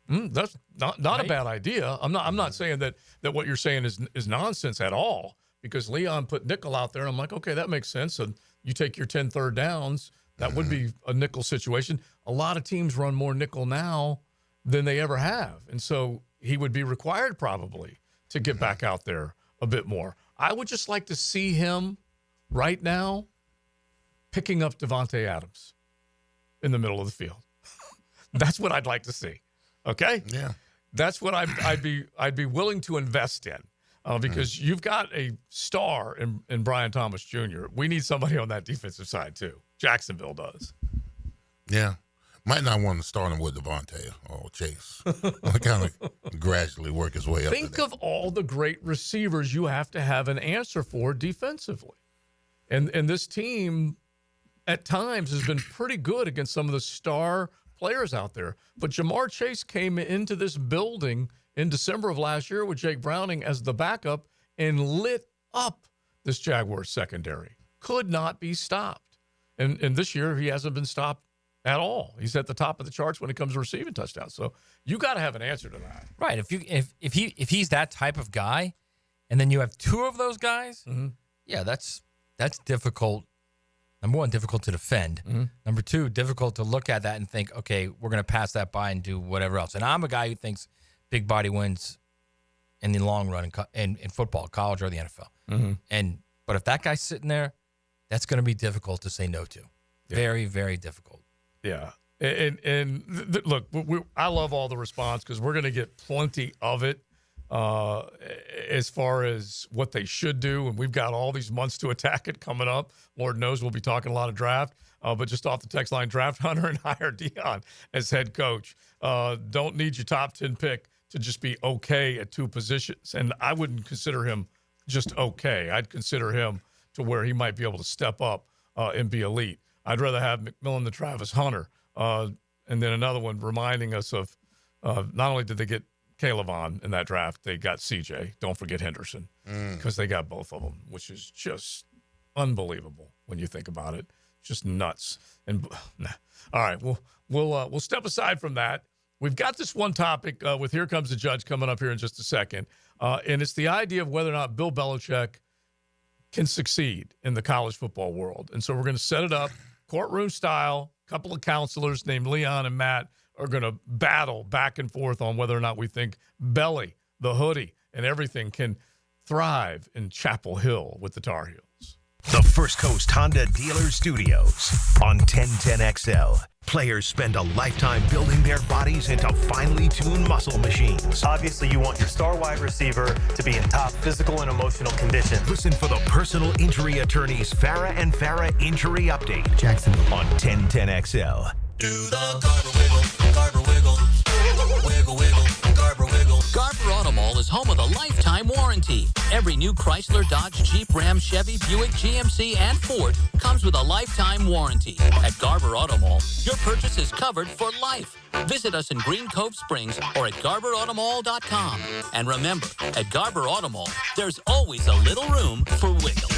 That's not right? A bad idea. I'm not saying that what you're saying is nonsense at all, because Leon put nickel out there, and I'm like, okay, that makes sense. So you take your 10 third downs, that would be a nickel situation. A lot of teams run more nickel now than they ever have, and so he would be required probably to get back out there a bit more. I would just like to see him right now picking up Devontae Adams in the middle of the field. That's what I'd like to see. Okay? Yeah. That's what I'd be willing to invest in, because you've got a star in Brian Thomas Jr. We need somebody on that defensive side too. Jacksonville does. Yeah. Might not want to start him with Devontae or Chase. Kind of gradually work his way up. Think of all the great receivers you have to have an answer for defensively. And this team at times has been pretty good against some of the star players out there. But Jamar Chase came into this building in December of last year with Jake Browning as the backup and lit up this Jaguars secondary. Could not be stopped. And this year he hasn't been stopped at all. He's at the top of the charts when it comes to receiving touchdowns. So you got to have an answer to that. Right. If he's that type of guy, and then you have two of those guys, yeah, that's difficult. Number one, difficult to defend. Number two, difficult to look at that and think, okay, we're going to pass that by and do whatever else. And I'm a guy who thinks big body wins in the long run in football, college or the NFL. But if that guy's sitting there, that's going to be difficult to say no to. Yeah. Very, very difficult. Yeah. Look, I love all the response because we're going to get plenty of it as far as what they should do. And we've got all these months to attack it coming up. Lord knows we'll be talking a lot of draft. But just off the text line, draft Hunter and hire Dion as head coach. Don't need your top 10 pick to just be okay at two positions. And I wouldn't consider him just okay. I'd consider him to where he might be able to step up and be elite. I'd rather have McMillan than Travis Hunter. And then another one reminding us of not only did they get Caleb in that draft, they got CJ. Don't forget Henderson, because they got both of them, which is just unbelievable when you think about it. Just nuts. And all right, we'll step aside from that. We've got this one topic with Here Comes the Judge coming up here in just a second, and it's the idea of whether or not Bill Belichick can succeed in the college football world. And so we're going to set it up courtroom style. A couple of counselors named Leon and Matt are going to battle back and forth on whether or not we think Belly, the hoodie, and everything can thrive in Chapel Hill with the Tar Heels. The First Coast Honda Dealer Studios on 1010XL. Players spend a lifetime building their bodies into finely tuned muscle machines. Obviously, you want your star wide receiver to be in top physical and emotional condition. Listen for the personal injury attorneys Farah and Farah Injury Update. Jacksonville on 1010XL. Do the Garber wiggle, Garber wiggle, wiggle, wiggle, Garber wiggle. Garber Auto Mall is home of a lifetime warranty. Every new Chrysler, Dodge, Jeep, Ram, Chevy, Buick, GMC, and Ford comes with a lifetime warranty. At Garber Auto Mall, your purchase is covered for life. Visit us in Green Cove Springs or at GarberAutomall.com. And remember, at Garber Auto Mall, there's always a little room for wiggle.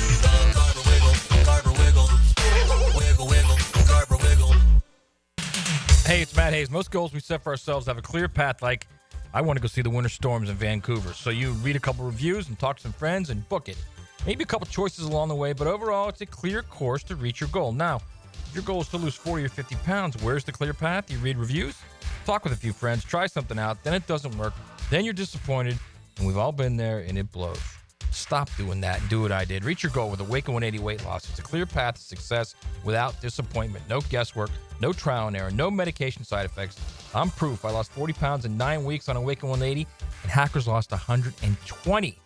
Garber wiggle, Garber wiggle, wiggle, wiggle, Garber wiggle. Hey, it's Matt Hayes. Most goals we set for ourselves have a clear path, like I want to go see the Winter Storms in Vancouver. So you read a couple reviews and talk to some friends and book it. Maybe a couple choices along the way, but overall, it's a clear course to reach your goal. Now, if your goal is to lose 40 or 50 pounds, where's the clear path? You read reviews, talk with a few friends, try something out, then it doesn't work, then you're disappointed, and we've all been there, and it blows. Stop doing that and do what I did. Reach your goal with Awaken 180 weight loss. It's a clear path to success without disappointment. No guesswork, no trial and error, no medication side effects. I'm proof. I lost 40 pounds in 9 weeks on Awaken 180, and Hackers lost 120.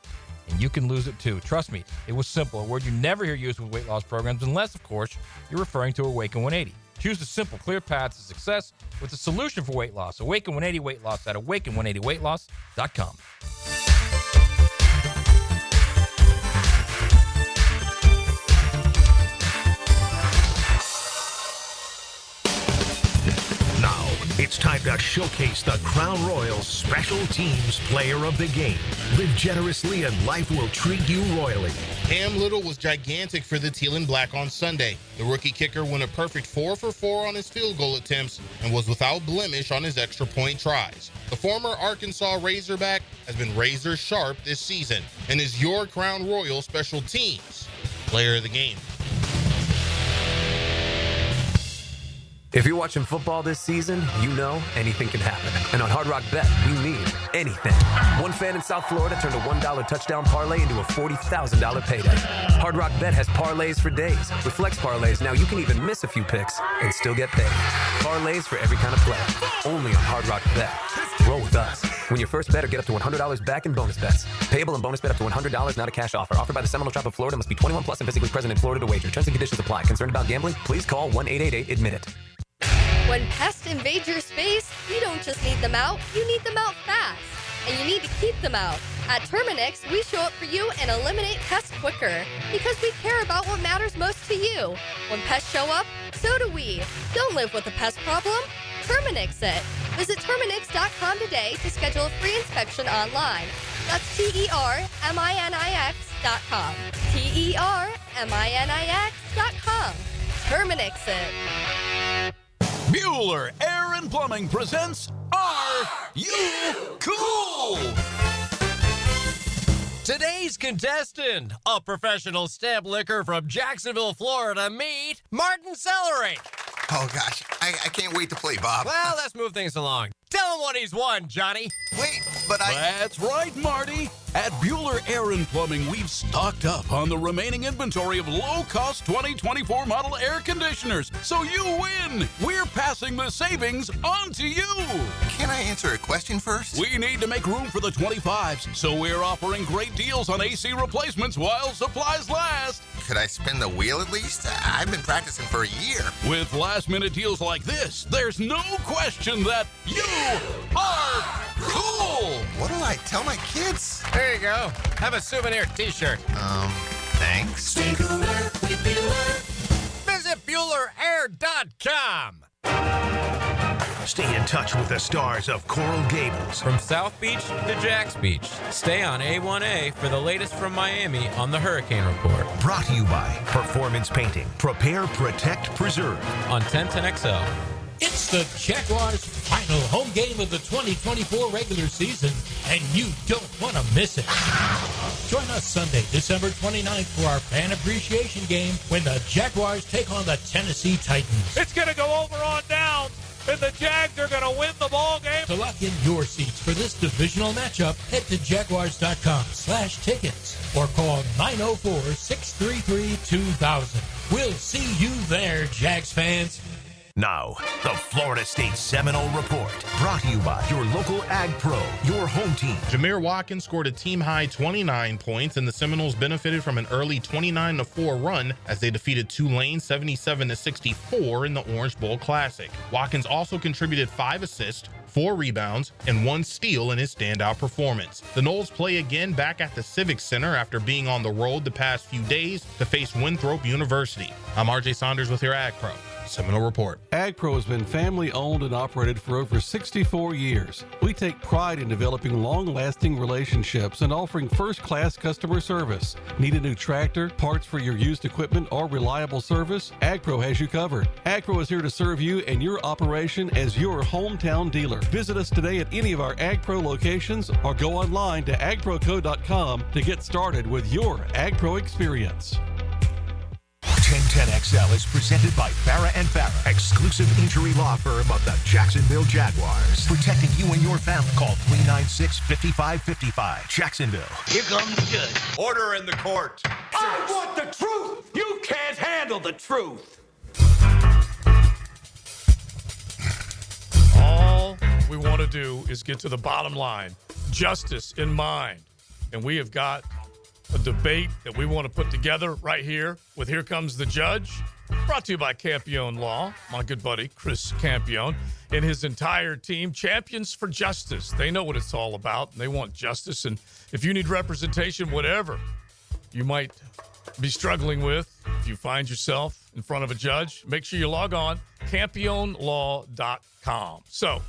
And you can lose it too. Trust me, it was simple. A word you never hear used with weight loss programs, unless, of course, you're referring to Awaken 180. Choose the simple, clear path to success with a solution for weight loss. Awaken 180 weight loss at awaken180weightloss.com. It's time to showcase the Crown Royal Special Teams Player of the Game. Live generously and life will treat you royally. Cam Little was gigantic for the Teal and Black on Sunday. The rookie kicker went a perfect 4 for 4 on his field goal attempts and was without blemish on his extra point tries. The former Arkansas Razorback has been razor sharp this season and is your Crown Royal Special Teams Player of the Game. If you're watching football this season, you know anything can happen. And on Hard Rock Bet, we mean anything. One fan in South Florida turned a $1 touchdown parlay into a $40,000 payday. Hard Rock Bet has parlays for days. With flex parlays, now you can even miss a few picks and still get paid. Parlays for every kind of play. Only on Hard Rock Bet. Roll with us. When your first bet or get up to $100 back in bonus bets. Payable and bonus bet up to $100, not a cash offer. Offered by the Seminole Tribe of Florida. Must be 21 plus and physically present in Florida to wager. Terms and conditions apply. Concerned about gambling? Please call 1-888-ADMIT-IT. When pests invade your space, you don't just need them out, you need them out fast. And you need to keep them out. At Terminix, we show up for you and eliminate pests quicker because we care about what matters most to you. When pests show up, so do we. Don't live with a pest problem. Terminix it. Visit Terminix.com today to schedule a free inspection online. That's TERMINIX.com. TERMINIX.com. Terminix it. Bueller Air and Plumbing presents Are You Cool? Today's contestant, a professional stamp licker from Jacksonville, Florida, meet Martin Celery. Oh, gosh. I can't wait to play, Bob. Well, let's move things along. Tell him what he's won, Johnny. Wait, but That's right, Marty. At Bueller Air and Plumbing, we've stocked up on the remaining inventory of low-cost 2024 model air conditioners, so you win. We're passing the savings on to you. Can I answer a question first? We need to make room for the 25s, so we're offering great deals on AC replacements while supplies last. Could I spin the wheel at least? I've been practicing for a year. With last-minute deals like this, there's no question that you are cool. What do I tell my kids? There you go. Have a souvenir t-shirt. Thanks. Stay cooler with Bueller. Visit BuellerAir.com. Stay in touch with the stars of Coral Gables. From South Beach to Jax Beach, stay on A1A for the latest from Miami on the Hurricane Report. Brought to you by Performance Painting. Prepare, protect, preserve. On 1010XL. It's the Jaguars' final home game of the 2024 regular season, and you don't want to miss it. Join us Sunday, December 29th for our fan appreciation game when the Jaguars take on the Tennessee Titans. It's going to go over on down, and the Jags are going to win the ball game. To lock in your seats for this divisional matchup, head to Jaguars.com/tickets or call 904-633-2000. We'll see you there, Jags fans. Now, the Florida State Seminole Report, brought to you by your local Ag Pro, your home team. Jameer Watkins scored a team-high 29 points, and the Seminoles benefited from an early 29-4 run as they defeated Tulane 77-64 in the Orange Bowl Classic. Watkins also contributed 5 assists, 4 rebounds, and 1 steal in his standout performance. The Noles play again back at the Civic Center after being on the road the past few days to face Winthrop University. I'm RJ Saunders with your Ag Pro Seminole Report. Ag Pro has been family owned and operated for over 64 years. We take pride in developing long-lasting relationships and offering first-class customer service. Need a new tractor, parts for your used equipment, or reliable service? Ag Pro has you covered. Ag Pro is here to serve you and your operation as your hometown dealer. Visit us today at any of our Ag Pro locations or go online to agproco.com to get started with your Ag Pro experience. 1010XL is presented by Farah & Farah, exclusive injury law firm of the Jacksonville Jaguars. Protecting you and your family. Call 396-5555. Jacksonville. Here comes the judge. Order in the court. I want the truth. You can't handle the truth. All we want to do is get to the bottom line. Justice in mind. And we have got a debate that we want to put together right here with Here Comes the Judge, brought to you by Campione Law, my good buddy Chris Campione, and his entire team, Champions for Justice. They know what it's all about, and they want justice. And if you need representation, whatever you might be struggling with, if you find yourself in front of a judge, make sure you log on, campionlaw.com. So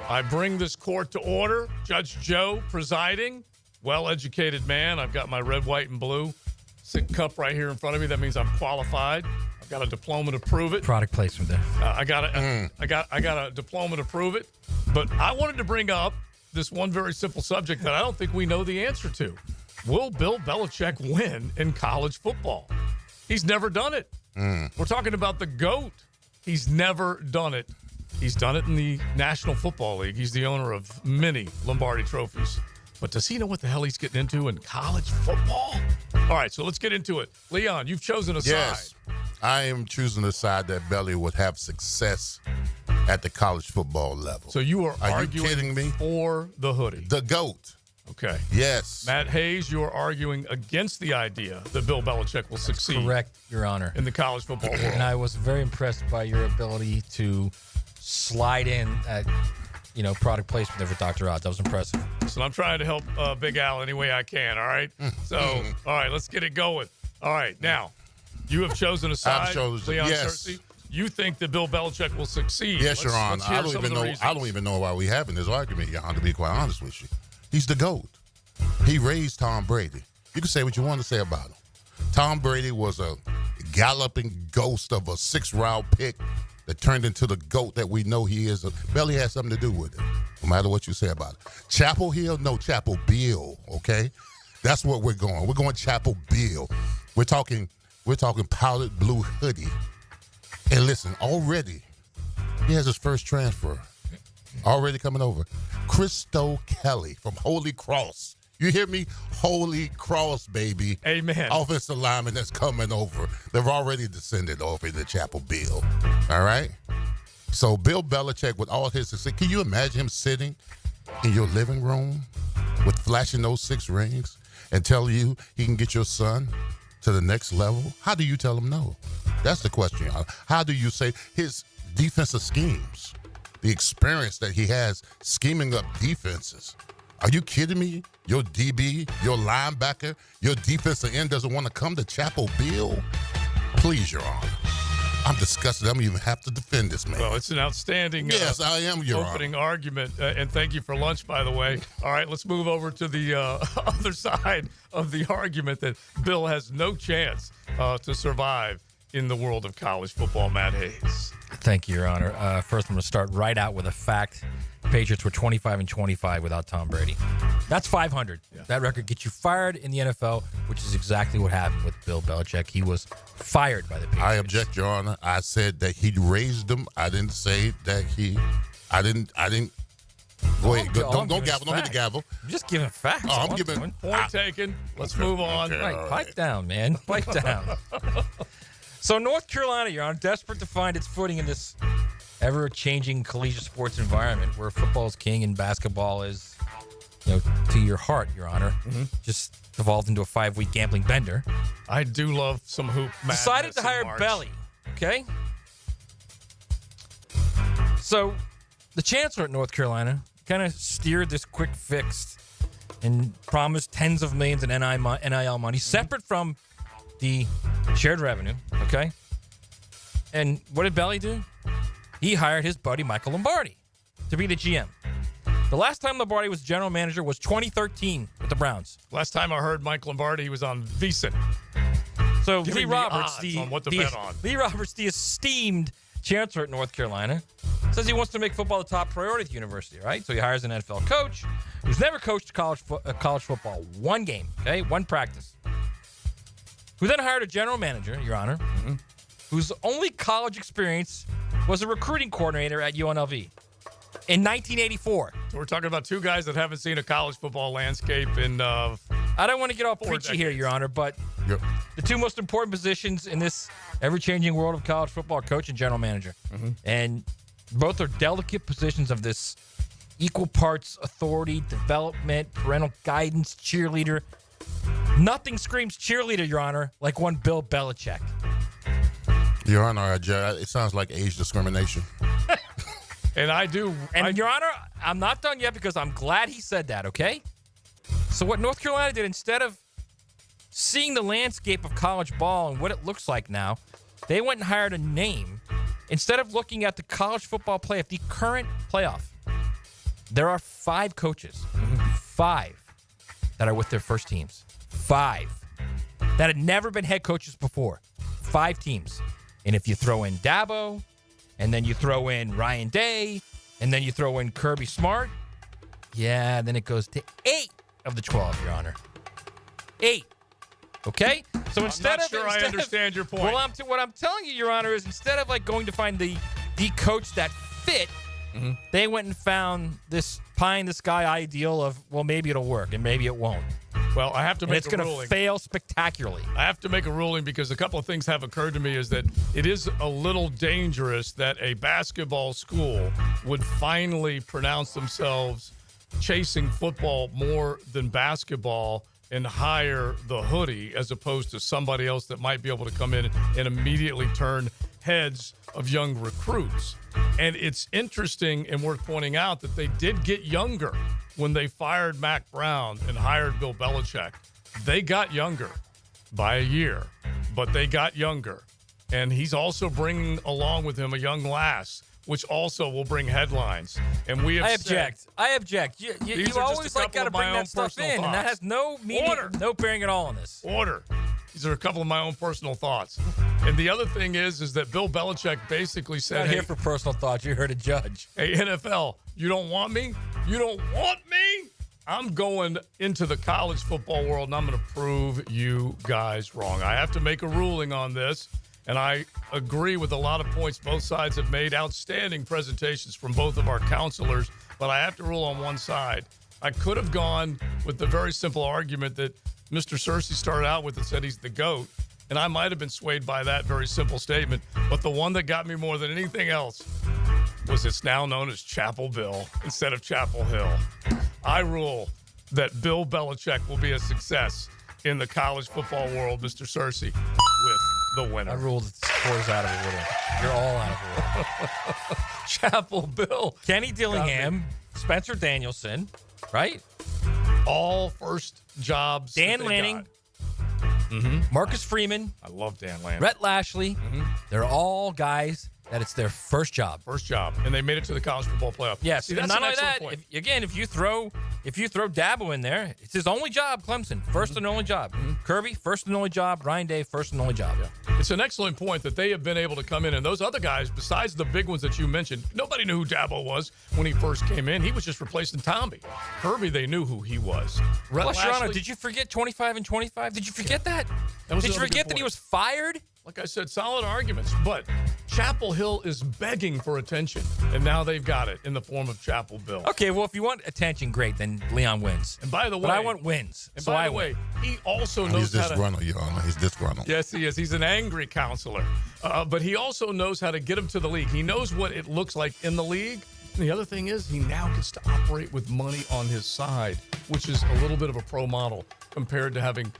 I bring this court to order. Judge Joe presiding, well-educated man. I've got my red, white, and blue cup right here in front of me. That means I'm qualified. I've got a diploma to prove it. Product placement there. I got a diploma to prove it. But I wanted to bring up this one very simple subject that I don't think we know the answer to. Will Bill Belichick win in college football? He's never done it. We're talking about the GOAT. He's never done it. He's done it in the National Football League. He's the owner of many Lombardi trophies. But does he know what the hell he's getting into in college football? All right, so let's get into it. Leon, you've chosen a yes, side. I am choosing a side that Belly would have success at the college football level. So you are arguing you kidding me? For the hoodie. The GOAT. Okay. Yes. Matt Hayes, you are arguing against the idea that Bill Belichick will succeed. Correct, Your Honor. In the college football world. And I was very impressed by your ability to slide in at, product placement there for Dr. Odds. That was impressive. So I'm trying to help Big Al any way I can, all right? So, all right, let's get it going. All right, now, you have chosen a side, Leon Searcy. You think that Bill Belichick will succeed. Yes, Your Honor. I don't even know why we're having this argument, Your Honor, to be quite honest with you. He's the GOAT. He raised Tom Brady. You can say what you want to say about him. Tom Brady was a galloping ghost of a 6th-round pick that turned into the GOAT that we know he is. Belly has something to do with it, no matter what you say about it. Chapel Hill? No, Chapel Bill, okay? That's what we're going. We're going Chapel Bill. We're talking powdered blue hoodie. And listen, already, he has his first transfer. Already coming over. Christo Kelly from Holy Cross. You hear me? Holy Cross, baby. Amen. Offensive lineman that's coming over. They've already descended over into Chapel Bill. All right? So Bill Belichick, with all his success, can you imagine him sitting in your living room with flashing those 6 rings and tell you he can get your son to the next level? How do you tell him no? That's the question. How do you say his defensive schemes, the experience that he has scheming up defenses? Are you kidding me? Your DB, your linebacker, your defensive end doesn't want to come to Chapel Bill? Please, Your Honor. I'm disgusted. I don't even have to defend this man. Well, it's an outstanding yes, I am, Your opening Honor. argument. And thank you for lunch, by the way. All right, let's move over to the other side of the argument that Bill has no chance to survive in the world of college football. Matt Hayes. Thank you, Your Honor. First, I'm going to start right out with a fact. Patriots were 25-25 without Tom Brady. That's 500. Yeah. That record gets you fired in the NFL, which is exactly what happened with Bill Belichick. He was fired by the Patriots. I object, Your Honor. I said that he raised them. I didn't say that I didn't. Go ahead. Don't gavel. Don't hit the gavel. I'm just giving facts. Oh, I'm giving. Point taken. Let's move on. Okay, right, pipe down, man. Pipe down. So North Carolina, Your Honor, desperate to find its footing in this ever-changing collegiate sports environment where football is king and basketball is, to your heart, Your Honor, just evolved into a 5-week gambling bender. I do love some hoop madness. Decided to hire Belly, okay? So the chancellor at North Carolina kind of steered this quick fix and promised tens of millions in NIL money, separate from the shared revenue, okay? And what did Belly do? He hired his buddy Michael Lombardi to be the GM. The last time Lombardi was general manager was 2013 with the Browns. Last time I heard Mike Lombardi, he was on VSiN. So Lee Roberts, Lee Roberts, the esteemed chancellor at North Carolina, says he wants to make football the top priority at the university, right? So he hires an NFL coach who's never coached college football, one game, okay, one practice. Who then hired a general manager, Your Honor, whose only college experience was a recruiting coordinator at UNLV in 1984. So we're talking about two guys that haven't seen a college football landscape in I don't want to get all preachy here, Your Honor, but the two most important positions in this ever-changing world of college football, coach and general manager. And both are delicate positions of this equal parts authority, development, parental guidance, cheerleader. Nothing screams cheerleader, Your Honor, like one Bill Belichick. Your Honor, it sounds like age discrimination. And I do. And Your Honor, I'm not done yet because I'm glad he said that, okay? So what North Carolina did, instead of seeing the landscape of college ball and what it looks like now, they went and hired a name. Instead of looking at the college football playoff, the current playoff, there are 5 coaches, 5 that are with their first teams. 5 that had never been head coaches before. 5 teams. And if you throw in Dabo, and then you throw in Ryan Day, and then you throw in Kirby Smart, yeah, then it goes to 8 of the 12, Your Honor. 8. Okay? So instead I understand your point. Well, what I'm telling you, Your Honor, is instead of like going to find the coach that fit, they went and found this pie in the sky ideal of, well, maybe it'll work and maybe it won't. Well, I have to make a ruling. It's going to fail spectacularly. I have to make a ruling because a couple of things have occurred to me is that it is a little dangerous that a basketball school would finally pronounce themselves chasing football more than basketball and hire the hoodie as opposed to somebody else that might be able to come in and immediately turn heads of young recruits. And it's interesting and worth pointing out that they did get younger when they fired Mac Brown and hired Bill Belichick. They got younger by a year, but they got younger. And he's also bringing along with him a young lass, which also will bring headlines. And we have I object. You always got to bring that stuff in, and that has no meaning, no bearing at all on this. Order. These are a couple of my own personal thoughts. And the other thing is that Bill Belichick basically said, Not here for personal thoughts. You're here to judge. Hey, NFL, you don't want me? You don't want me? I'm going into the college football world, and I'm going to prove you guys wrong. I have to make a ruling on this. And I agree with a lot of points both sides have made. Outstanding presentations from both of our counselors, but I have to rule on one side. I could have gone with the very simple argument that Mr. Searcy started out with and said he's the GOAT, and I might have been swayed by that very simple statement. But the one that got me more than anything else was it's now known as Chapel Bill instead of Chapel Hill. I rule that Bill Belichick will be a success in the college football world, Mr. Searcy, with the winner. I ruled the scores out of the riddle. You're all out of the riddle. Chapel Bill. Kenny Dillingham, Spencer Danielson, right? All first jobs. Dan Lanning. Marcus Freeman. I love Dan Lanning. Rhett Lashley. They're all guys that it's their first job. First job. And they made it to the college football playoff. Yes. See, and not only that, if you throw Dabo in there, it's his only job, Clemson. First and only job. Kirby, first and only job. Ryan Day, first and only job. Yeah. It's an excellent point that they have been able to come in. And those other guys, besides the big ones that you mentioned, nobody knew who Dabo was when he first came in. He was just replacing Tommy. Kirby, they knew who he was. Plus, Your Honor, did you forget 25 and 25? Did you forget that? Did you forget that he was fired? Like I said, solid arguments. But Chapel Hill is begging for attention. And now they've got it in the form of Chapel Bill. Okay, well, if you want attention, great. Then Leon wins. And by the way, but I want wins. And so by the way, he also knows he's disgruntled, Your Honor. He's disgruntled. Yes, he is. He's an angry counselor. But he also knows how to get him to the league. He knows what it looks like in the league. And the other thing is he now gets to operate with money on his side, which is a little bit of a pro model compared to having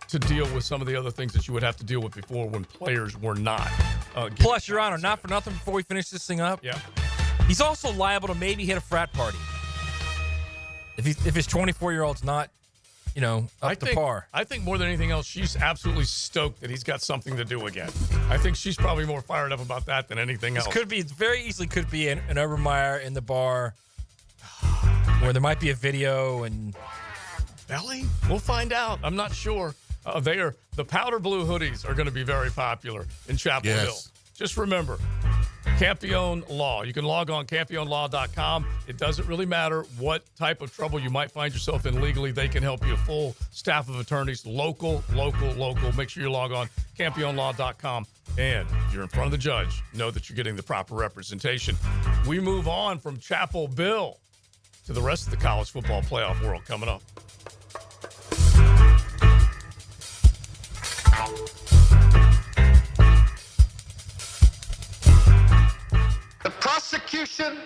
to deal with some of the other things that you would have to deal with before when players were not. Plus, Your Honor, not for nothing before we finish this thing up. Yeah. He's also liable to maybe hit a frat party. If his 24-year-old's not, up to par. I think more than anything else, she's absolutely stoked that he's got something to do again. I think she's probably more fired up about that than anything else. It very easily could be an Obermeyer in the bar where there might be a video and... Belly? We'll find out. I'm not sure. The powder blue hoodies are going to be very popular in Chapel Hill. Just remember, Campione Law. You can log on campionelaw.com. It doesn't really matter what type of trouble you might find yourself in legally. They can help you. Full staff of attorneys, local. Make sure you log on campionelaw.com. And if you're in front of the judge, know that you're getting the proper representation. We move on from Chapel Bill to the rest of the college football playoff world coming up. The prosecution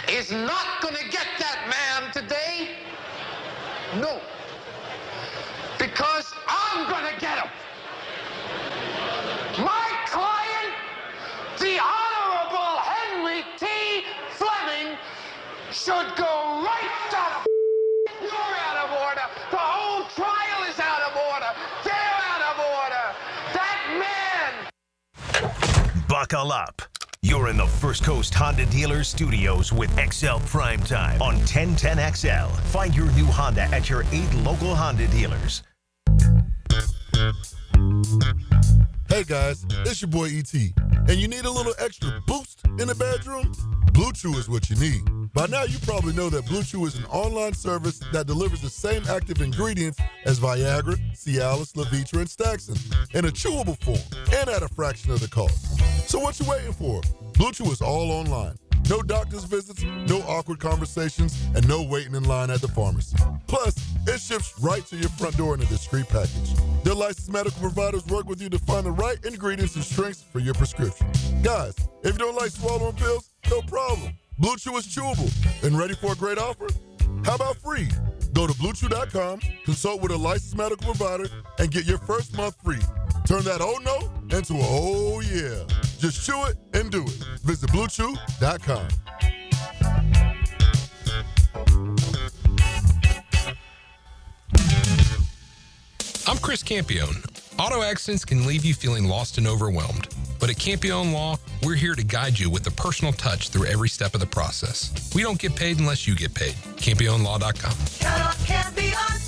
is not going to get that man today. No. Because I'm going to get him. My client, the Honorable Henry T. Fleming, should go right to... You're out of order. The whole trial is Buckle up. You're in the First Coast Honda Dealer Studios with XL Primetime on 1010XL. Find your new Honda at your 8 local Honda dealers. Hey guys, it's your boy E.T. And you need a little extra boost in the bedroom? Blue Chew is what you need. By now you probably know that Blue Chew is an online service that delivers the same active ingredients as Viagra, Cialis, Levitra, and Staxin in a chewable form and at a fraction of the cost. So what you waiting for? Blue Chew is all online. No doctor's visits, no awkward conversations, and no waiting in line at the pharmacy. Plus, it ships right to your front door in a discreet package. Their licensed medical providers work with you to find the right ingredients and strengths for your prescription. Guys, if you don't like swallowing pills, no problem. Blue Chew is chewable. And ready for a great offer? How about free? Go to BlueChew.com, consult with a licensed medical provider, and get your first month free. Turn that oh no into a oh yeah. Just chew it and do it. Visit BlueChew.com. I'm Chris Campione. Auto accidents can leave you feeling lost and overwhelmed. But at Campione Law, we're here to guide you with a personal touch through every step of the process. We don't get paid unless you get paid. CampioneLaw.com. Count on Campione,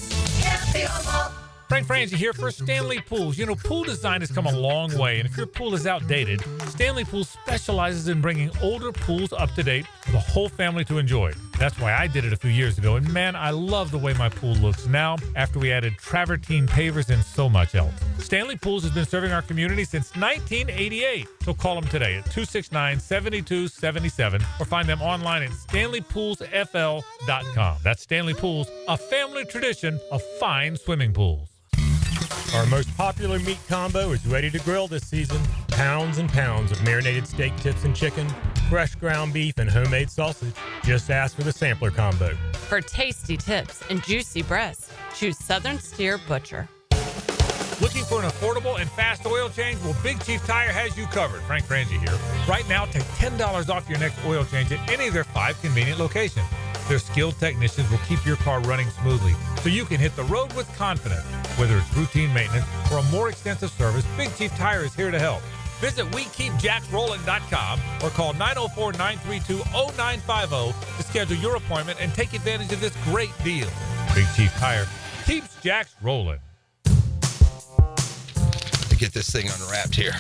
Campione Law. Frank Frangie here for Stanley Pools. You know, pool design has come a long way, and if your pool is outdated, Stanley Pools specializes in bringing older pools up to date for the whole family to enjoy. That's why I did it a few years ago, and man, I love the way my pool looks now after we added travertine pavers and so much else. Stanley Pools has been serving our community since 1988, so call them today at 269-7277 or find them online at StanleyPoolsFL.com. That's Stanley Pools, a family tradition of fine swimming pools. Our most popular meat combo is ready to grill this season. Pounds and pounds of marinated steak tips and chicken, fresh ground beef, and homemade sausage. Just ask for the sampler combo. For tasty tips and juicy breasts, choose Southern Steer Butcher. Looking for an affordable and fast oil change? Well, Big Chief Tire has you covered. Frank Frangie here. Right now, take $10 off your next oil change at any of their 5 convenient locations. Their skilled technicians will keep your car running smoothly so you can hit the road with confidence. Whether it's routine maintenance or a more extensive service, Big Chief Tire is here to help. Visit WeKeepJacksRollin.com or call 904-932-0950 to schedule your appointment and take advantage of this great deal. Big Chief Tire keeps Jacks rolling. To get this thing unwrapped here.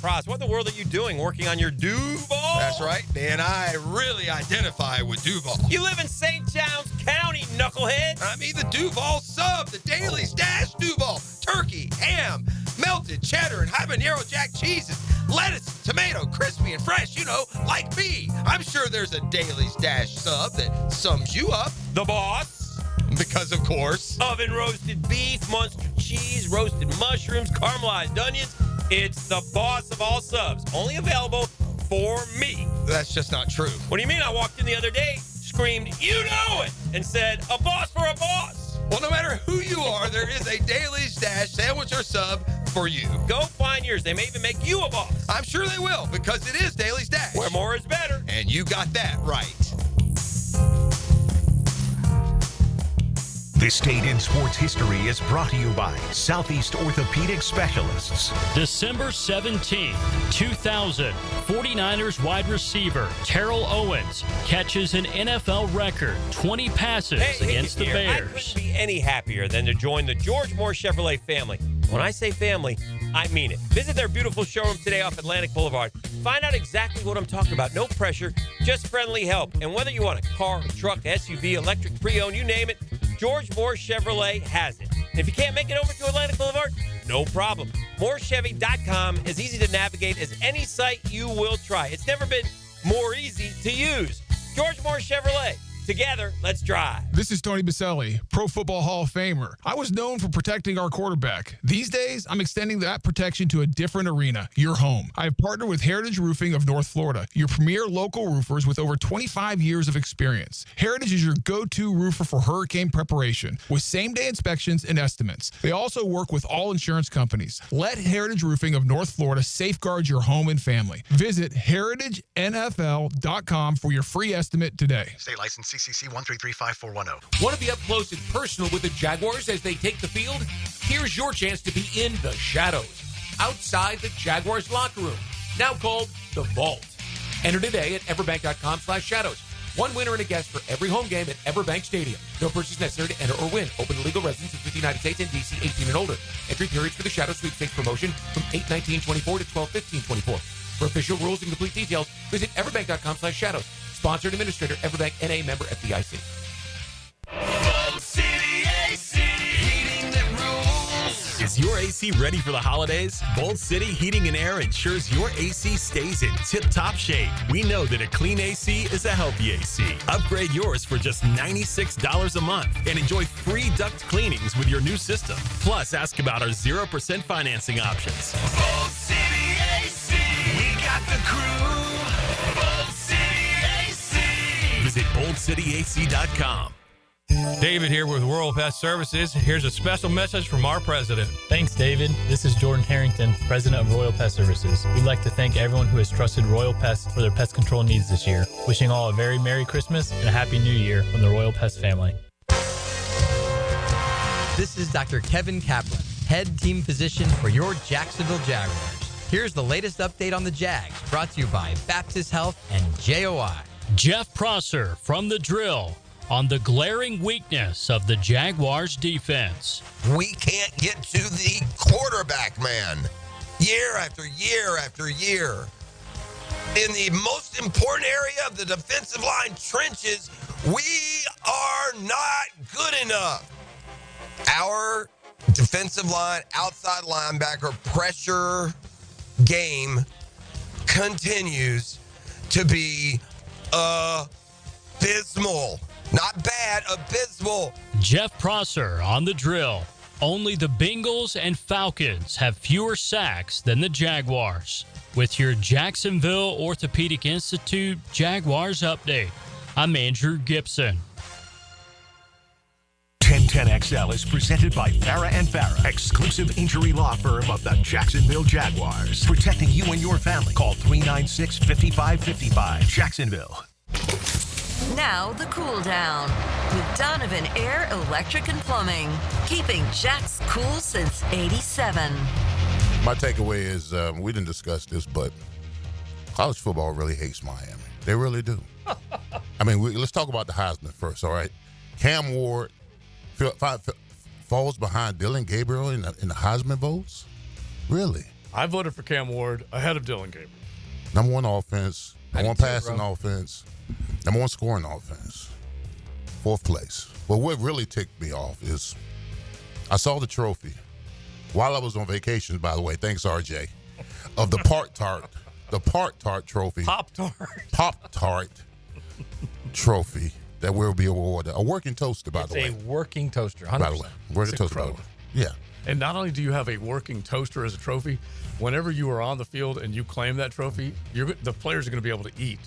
Praz, what in the world are you doing working on your Duval? That's right, man. I really identify with Duval. You live in St. John's County, knucklehead. I mean the Duval sub, the Daily Stash Duval. Turkey, ham, melted cheddar, and habanero jack cheeses. Lettuce, tomato, crispy and fresh, you know, like me. I'm sure there's a Daily Stash sub that sums you up. The boss. Because, of course. Oven roasted beef, monster cheese, roasted mushrooms, caramelized onions. It's the boss of all subs. Only available for me. That's just not true. What do you mean? I walked in the other day, screamed, "You know it!" and said, "A boss for a boss." Well, no matter who you are, there is a Daily Stash sandwich or sub for you. Go find yours. They may even make you a boss. I'm sure they will, because it is Daily Stash. Where more is better. And you got that right. This State in Sports History is brought to you by Southeast Orthopedic Specialists. December 17th, 2000, 49ers wide receiver Terrell Owens catches an NFL record 20 passes against the Bears. I couldn't be any happier than to join the George Moore Chevrolet family. When I say family, I mean it. Visit their beautiful showroom today off Atlantic Boulevard. Find out exactly what I'm talking about. No pressure, just friendly help. And whether you want a car, a truck, SUV, electric, pre-owned, you name it, George Moore Chevrolet has it. And if you can't make it over to Atlantic Boulevard, no problem. MooreChevy.com is easy to navigate as any site you will try. It's never been more easy to use. George Moore Chevrolet. Together, let's drive. This is Tony Baselli, Pro Football Hall of Famer. I was known for protecting our quarterback. These days, I'm extending that protection to a different arena, your home. I have partnered with Heritage Roofing of North Florida, your premier local roofers with over 25 years of experience. Heritage is your go-to roofer for hurricane preparation with same-day inspections and estimates. They also work with all insurance companies. Let Heritage Roofing of North Florida safeguard your home and family. Visit heritagenfl.com for your free estimate today. State license CCC 1335410. Want to be up close and personal with the Jaguars as they take the field? Here's your chance to be in the shadows. outside the Jaguars locker room, now called The Vault. Enter today at everbank.com/shadows. One winner and a guest for every home game at Everbank Stadium. No purchase necessary to enter or win. Open to legal residents of the United States and D.C. 18 and older. Entry periods for the Shadow Sweepstakes promotion from 8/19/24 to 12/15/24. For official rules and complete details, visit everbank.com/shadows. Sponsored administrator, Everbank NA, member FDIC. Bolt City AC, heating that rules. Is your AC ready for the holidays? Bolt City Heating and Air ensures your AC stays in tip-top shape. We know that a clean AC is a healthy AC. Upgrade yours for just $96 a month and enjoy free duct cleanings with your new system. Plus, ask about our 0% financing options. Bolt City AC, we got the crew. Bolt City AC. Visit BoltCityAC.com. David here with Royal Pest Services. Here's a special message from our president. Thanks, David. This is Jordan Harrington, president of Royal Pest Services. We'd like to thank everyone who has trusted Royal Pest for their pest control needs this year. Wishing all a very Merry Christmas and a Happy New Year from the Royal Pest family. This is Dr. Kevin Kaplan, head team physician for your Jacksonville Jaguars. Here's the latest update on the Jags, brought to you by Baptist Health and JOI. Jeff Prosser from The Drill on the glaring weakness of the Jaguars defense. We can't get to the quarterback, man. Year after year after year. In the most important area of the defensive line trenches, we are not good enough. Our defensive line, outside linebacker pressure game continues to be abysmal. Not bad, abysmal. Jeff Prosser on The Drill. Only the Bengals and Falcons have fewer sacks than the Jaguars. With your Jacksonville Orthopedic Institute Jaguars update, I'm Andrew Gibson. 1010XL is presented by Farah and Farah, exclusive injury law firm of the Jacksonville Jaguars. Protecting you and your family. Call 396-5555. Jacksonville. Now the cool down with Donovan Air, Electric and Plumbing, keeping Jack's cool since '87. My takeaway is we didn't discuss this, but college football really hates Miami. They really do. I mean, let's talk about the Heisman first. All right, Cam Ward falls behind Dylan Gabriel in the Heisman votes. Really? I voted for Cam Ward ahead of Dylan Gabriel. Number one offense, number one passing offense. Number one scoring offense, fourth place. But what really ticked me off is I saw the trophy while I was on vacation, by the way, thanks, RJ, of the Pop-Tart trophy. Pop-Tart trophy that will be awarded. A working toaster, by the way. It's a working toaster, 100%. By the way, working toaster, by the way. Yeah. And not only do you have a working toaster as a trophy, whenever you are on the field and you claim that trophy, the players are going to be able to eat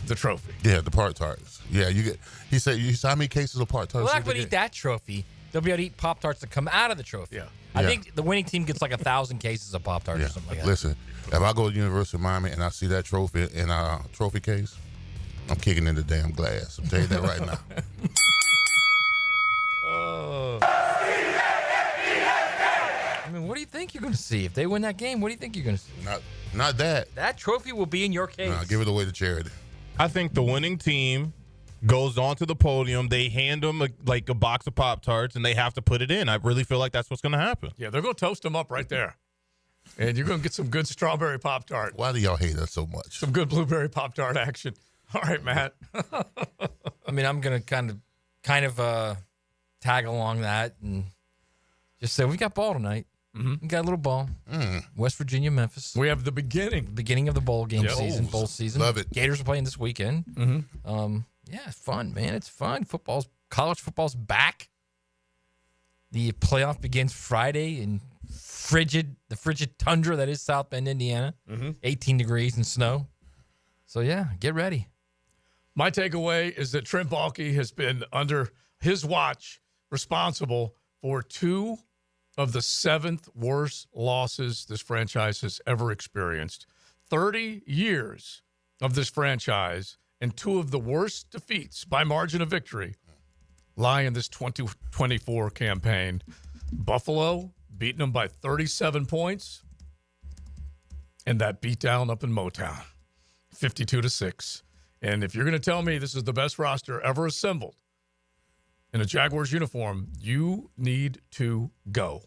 the trophy. Yeah, the Pop-Tarts. Yeah, you get. He said, "You saw how many cases of Pop-Tarts?" Well, they're not going to eat that trophy. They'll be able to eat Pop-Tarts that come out of the trophy. Yeah. I think the winning team gets like 1,000 cases of Pop-Tarts or something like that. Listen, if I go to the University of Miami and I see that trophy in a trophy case, I'm kicking in the damn glass. I'm telling you that right now. I mean, what do you think you're going to see? If they win that game, what do you think you're going to see? Not that. That trophy will be in your case. Nah, give it away to charity. I think the winning team goes onto the podium. They hand them a box of Pop-Tarts, and they have to put it in. I really feel like that's what's going to happen. Yeah, they're going to toast them up right there. And you're going to get some good strawberry Pop-Tart. Why do y'all hate us so much? Some good blueberry Pop-Tart action. All right, Matt. I mean, I'm going to kind of tag along that and just say we got ball tonight. Mm-hmm. We got a little ball. West Virginia, Memphis. We have the beginning of the bowl game season, bowl season. Love it. Gators are playing this weekend. Mm-hmm. Yeah, it's fun, man. It's fun. College football's back. The playoff begins Friday in the frigid tundra that is South Bend, Indiana. 18 degrees and snow. So yeah, get ready. My takeaway is that Trent Baalke has been, under his watch, responsible for 2 of the 7th worst losses this franchise has ever experienced. 30 years of this franchise and 2 of the worst defeats by margin of victory lie in this 2024 campaign. Buffalo beating them by 37 points, and that beatdown up in Motown, 52-6. And if you're going to tell me this is the best roster ever assembled in a Jaguars uniform, you need to go.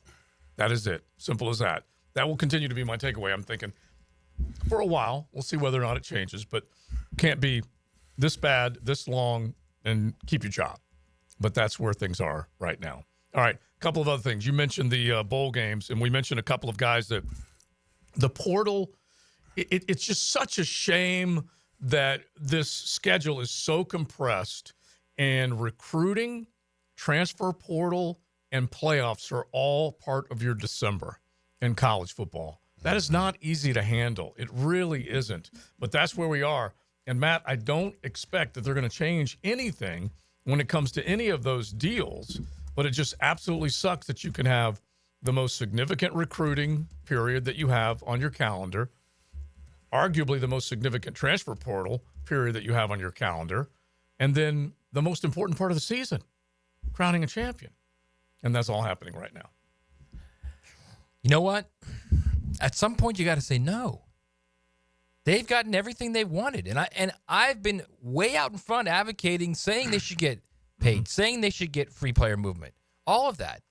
That is it. Simple as that. That will continue to be my takeaway. I'm thinking for a while. We'll see whether or not it changes, but can't be this bad, this long, and keep your job. But that's where things are right now. All right, a couple of other things. You mentioned the bowl games, and we mentioned a couple of guys that the portal, it's just such a shame that this schedule is so compressed, and recruiting, transfer portal, and playoffs are all part of your December in college football. That is not easy to handle. It really isn't. But that's where we are. And, Matt, I don't expect that they're going to change anything when it comes to any of those deals, but it just absolutely sucks that you can have the most significant recruiting period that you have on your calendar, arguably the most significant transfer portal period that you have on your calendar, and then the most important part of the season, crowning a champion. And that's all happening right now. You know what? At some point, you got to say no. They've gotten everything they wanted. And I've been way out in front advocating, saying they should get paid, saying they should get free player movement, all of that.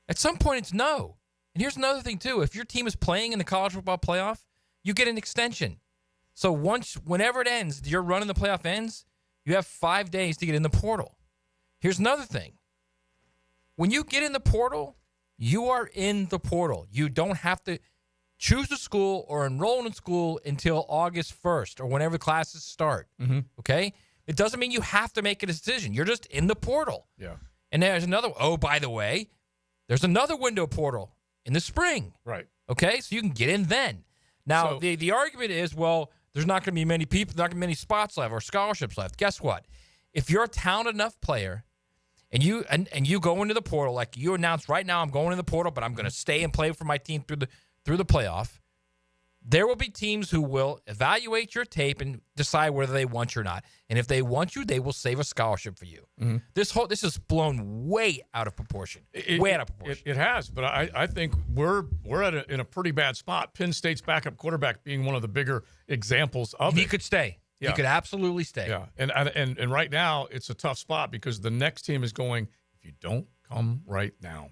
At some point, it's no. And here's another thing, too. If your team is playing in the college football playoff, you get an extension. So whenever it ends, your run in the playoff ends, you have 5 days to get in the portal. Here's another thing. When you get in the portal, you are in the portal. You don't have to choose a school or enroll in school until August 1st or whenever classes start. Mm-hmm. Okay? It doesn't mean you have to make a decision. You're just in the portal. Yeah. And there's another, by the way, there's another window portal in the spring. Right. Okay? So you can get in then. Now, the argument is, well, there's not going to be many people, not going to be many spots left or scholarships left. Guess what? If you're a talented enough player and you go into the portal, like you announced right now, I'm going in the portal, but I'm going to stay and play for my team through the playoff, there will be teams who will evaluate your tape and decide whether they want you or not. And if they want you, they will save a scholarship for you. Mm-hmm. This is blown way out of proportion. Way out of proportion. It has, but I think we're in a pretty bad spot. Penn State's backup quarterback being one of the bigger examples of it. He could stay. Yeah. He could absolutely stay. Yeah, and right now it's a tough spot because the next team is going, if you don't come right now.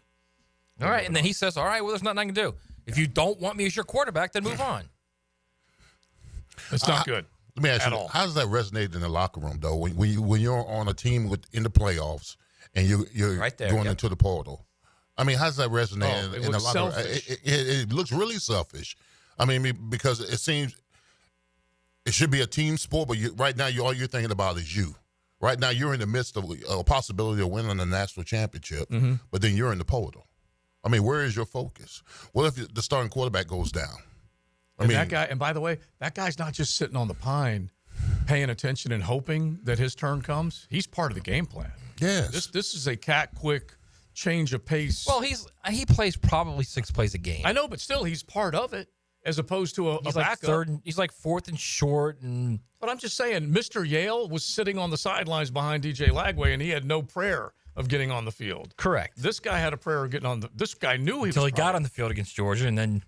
All right, and then he says, all right, well, there's nothing I can do. If you don't want me as your quarterback, then move on. It's not good. Let me ask you, how does that resonate in the locker room, though? When you're on a team in the playoffs and you're right there, going into the portal, I mean, how does that resonate in the locker room? It looks really selfish. I mean, because it seems it should be a team sport, but right now all you're thinking about is you. Right now you're in the midst of a possibility of winning the national championship, but then you're in the portal. I mean, where is your focus? What if the starting quarterback goes down? That guy, and by the way, that guy's not just sitting on the pine paying attention and hoping that his turn comes. He's part of the game plan. Yes. This is a quick change of pace. Well, he plays probably 6 plays a game. I know, but still he's part of it as opposed to a backup. He's like fourth and short. But I'm just saying, Mr. Yale was sitting on the sidelines behind DJ Lagway, and he had no prayer of getting on the field. Correct. This guy had a prayer of getting on this guy knew he until he got on the field against Georgia, and then.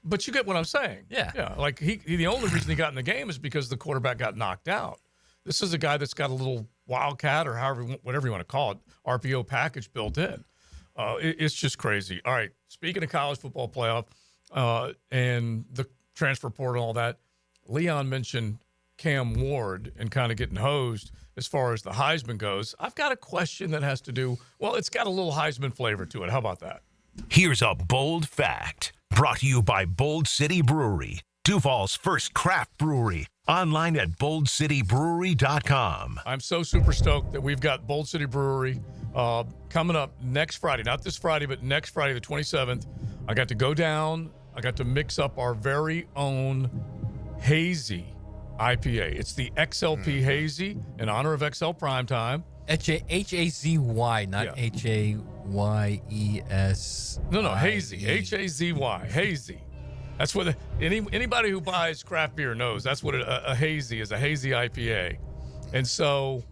But you get what I'm saying. Yeah. Like he the only reason he got in the game is because the quarterback got knocked out. This is a guy that's got a little wildcat or whatever you want to call it, RPO package built in. It's just crazy. All right. Speaking of college football playoff and the transfer portal and all that, Leon mentioned Cam Ward and kind of getting hosed as far as the Heisman goes. I've got a question that has to do, well, it's got a little Heisman flavor to it. How about that? Here's a bold fact. Brought to you by Bold City Brewery, Duval's first craft brewery. Online at boldcitybrewery.com. I'm so super stoked that we've got Bold City Brewery coming up next Friday. Not this Friday, but next Friday, the 27th. I got to go down. I got to mix up our very own hazy IPA. It's the XLP Hazy in honor of XL Primetime. H-A-Z-Y, not H-A-Y-E-S. No, hazy. H-A-Z-Y, hazy. That's what anybody who buys craft beer knows. That's what a hazy is, a hazy IPA. And so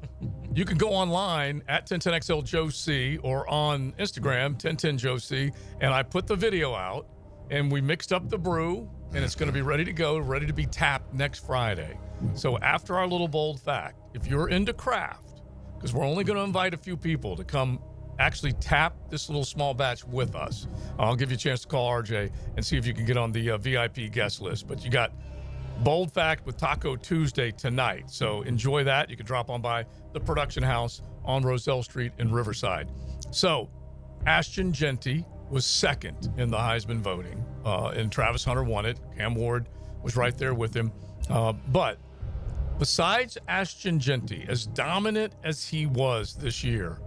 you can go online at 1010XL Joe C or on Instagram, 1010 Joe C, and I put the video out, and we mixed up the brew, and it's going to be ready to go, ready to be tapped next Friday. So after our little bold fact, if you're into craft, because we're only going to invite a few people to come actually tap this little small batch with us, I'll give you a chance to call RJ and see if you can get on the VIP guest list. But you got bold fact with Taco Tuesday tonight. So enjoy that. You can drop on by the production house on Roselle Street in Riverside. So Ashton Jeanty was second in the Heisman voting, and Travis Hunter won it. Cam Ward was right there with him. But besides Ashton Jeanty, as dominant as he was this year,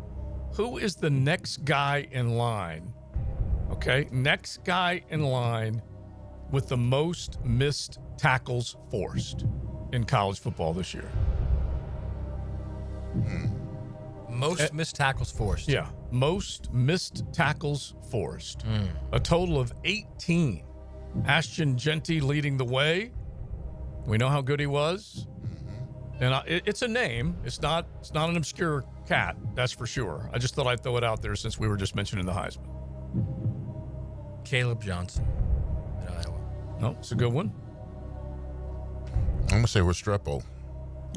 who is the next guy in line? Okay, next guy in line with the most missed tackles forced in college football this year. Most missed tackles forced. Yeah, most missed tackles forced. A total of 18. Ashton Jeanty leading the way. We know how good he was. And it's a name. It's not an obscure cat, that's for sure. I just thought I'd throw it out there since we were just mentioning the Heisman. Caleb Johnson. No, it's a good one. I'm going to say Restrepo.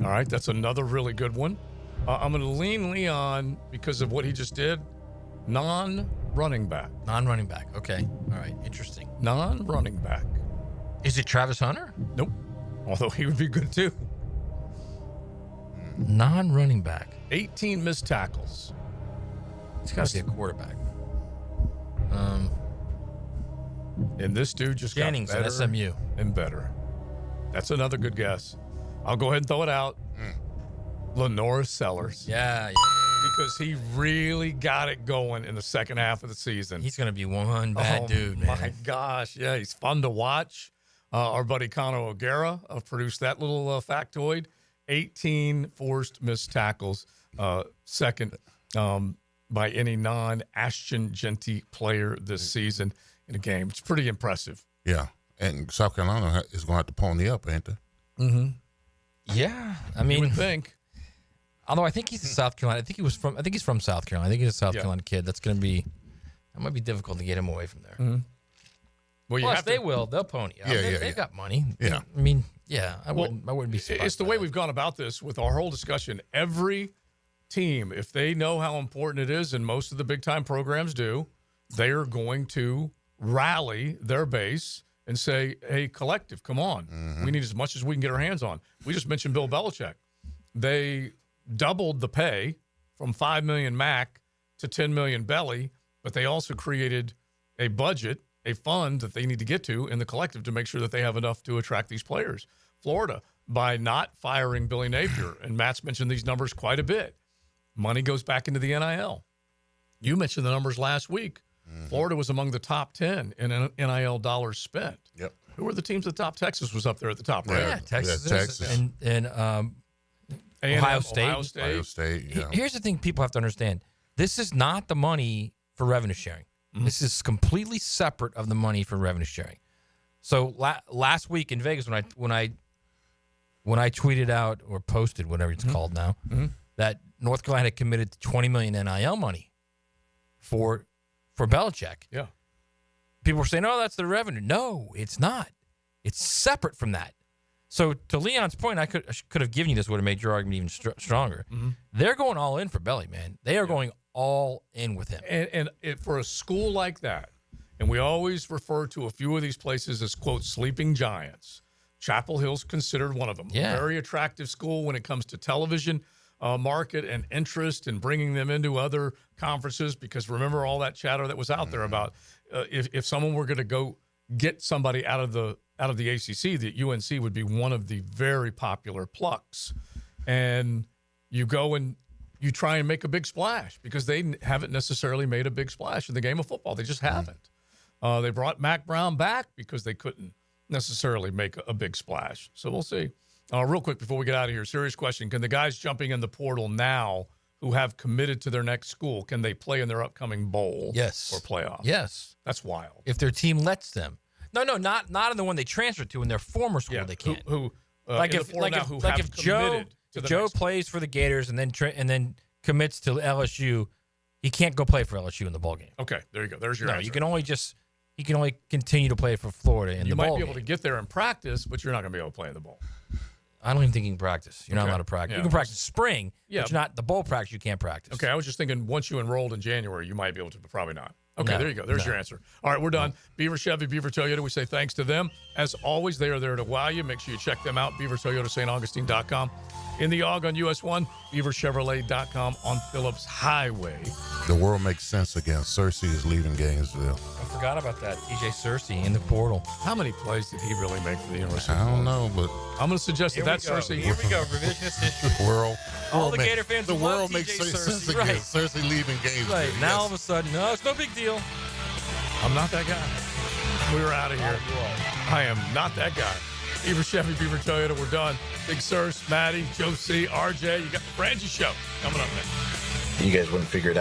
All right, that's another really good one. I'm going to lean Leon because of what he just did. Non-running back. Non-running back. Okay. All right. Interesting. Non-running back. Is it Travis Hunter? Nope. Although he would be good too. Non-running back. 18 missed tackles. It's got to be a quarterback. And this dude just Jennings got better at SMU. And better. That's another good guess. I'll go ahead and throw it out. Lenore Sellers. Yeah. Because he really got it going in the second half of the season. He's going to be one bad dude, man. My gosh. Yeah, he's fun to watch. Our buddy Connor O'Gara produced that little factoid. 18 forced missed tackles, second by any non-Ashton Jeanty player this season in a game. It's pretty impressive. Yeah, and South Carolina is going to have to pony up, ain't they? Mm-hmm. Yeah, I mean, you would think. Although I think he's in South Carolina. I think he's from South Carolina. I think he's a South Carolina kid. That might be difficult to get him away from there. Mm-hmm. Well, plus, they'll pony up. They've got money. Yeah. I mean, I wouldn't be surprised. It's the way we've gone about this with our whole discussion. Every team, if they know how important it is, and most of the big-time programs do, they are going to rally their base and say, hey, collective, come on. We need as much as we can get our hands on. We just mentioned Bill Belichick. They doubled the pay from $5 million Mac to $10 million Belly, but they also created a budget, a fund that they need to get to in the collective to make sure that they have enough to attract these players. Florida, by not firing Billy Napier, and Matt's mentioned these numbers quite a bit, money goes back into the NIL. You mentioned the numbers last week. Florida was among the top 10 in NIL dollars spent. Yep. Who were the teams at the top? Texas was up there at the top, right? Yeah, Texas. And A&M, Ohio State. Ohio State, yeah. Here's the thing people have to understand. This is not the money for revenue sharing. This is completely separate of the money for revenue sharing. So last week in Vegas, when I tweeted out or posted, whatever it's called now, that North Carolina committed to $20 million NIL money for Belichick. Yeah. People were saying, "Oh, that's the revenue." No, it's not. It's separate from that. So to Leon's point, I could have given you this, would have made your argument even stronger. They're going all in for Belly, man. They are going all in with him. And for a school like that, and we always refer to a few of these places as, quote, sleeping giants. Chapel Hill's considered one of them. Yeah. A very attractive school when it comes to television market and interest and bringing them into other conferences, because remember all that chatter that was out there about if someone were going to go get somebody out of the ACC, that UNC would be one of the very popular plucks. And you go and you try and make a big splash because they haven't necessarily made a big splash in the game of football. They just haven't. They brought Mac Brown back because they couldn't necessarily make a big splash. So we'll see. Real quick before we get out of here, serious question. Can the guys jumping in the portal now who have committed to their next school, can they play in their upcoming bowl or playoff? Yes. That's wild. If their team lets them. No, not in the one they transferred to in their former school. They can't. If Joe plays for the Gators and then commits to LSU, he can't go play for LSU in the bowl game. Okay, there you go. There's your answer. You can only he can only continue to play for Florida in You the might bowl be able game. to get there and practice, but you're not going to be able to play in the bowl. I don't even think you can practice. You're not Okay. allowed to practice. Yeah. You can practice spring, Yeah. but you're not the bowl practice. You can't practice. Okay, I was just thinking once you enrolled in January, you might be able to, but probably not. Okay, No, there you go. There's no. your answer. All right, we're done. Beaver Chevy, Beaver Toyota, we say thanks to them. As always, they are there to wow you. Make sure you check them out, beavertoyota.staugustine.com. In the AUG on US 1, beaverchevrolet.com on Phillips Highway. The world makes sense again. Searcy is leaving Gainesville. I forgot about that. TJ Searcy in the portal. How many plays did he really make for the University? I don't know, but I'm going to suggest that that's Searcy. Here we go. Revisionist history. the world. All the make- Gator fans The love world TJ makes sense Searcy. again. Right. Searcy leaving Gainesville. Right. Now all of Yes. a sudden, no, it's no big deal. I'm not that guy. We're out of here. I am not that guy. Beaver Chevy, Beaver Toyota, we're done. Big Sirs, Maddie, Joe C, RJ. You got the Frangie Show coming up next. You guys wouldn't figure it out.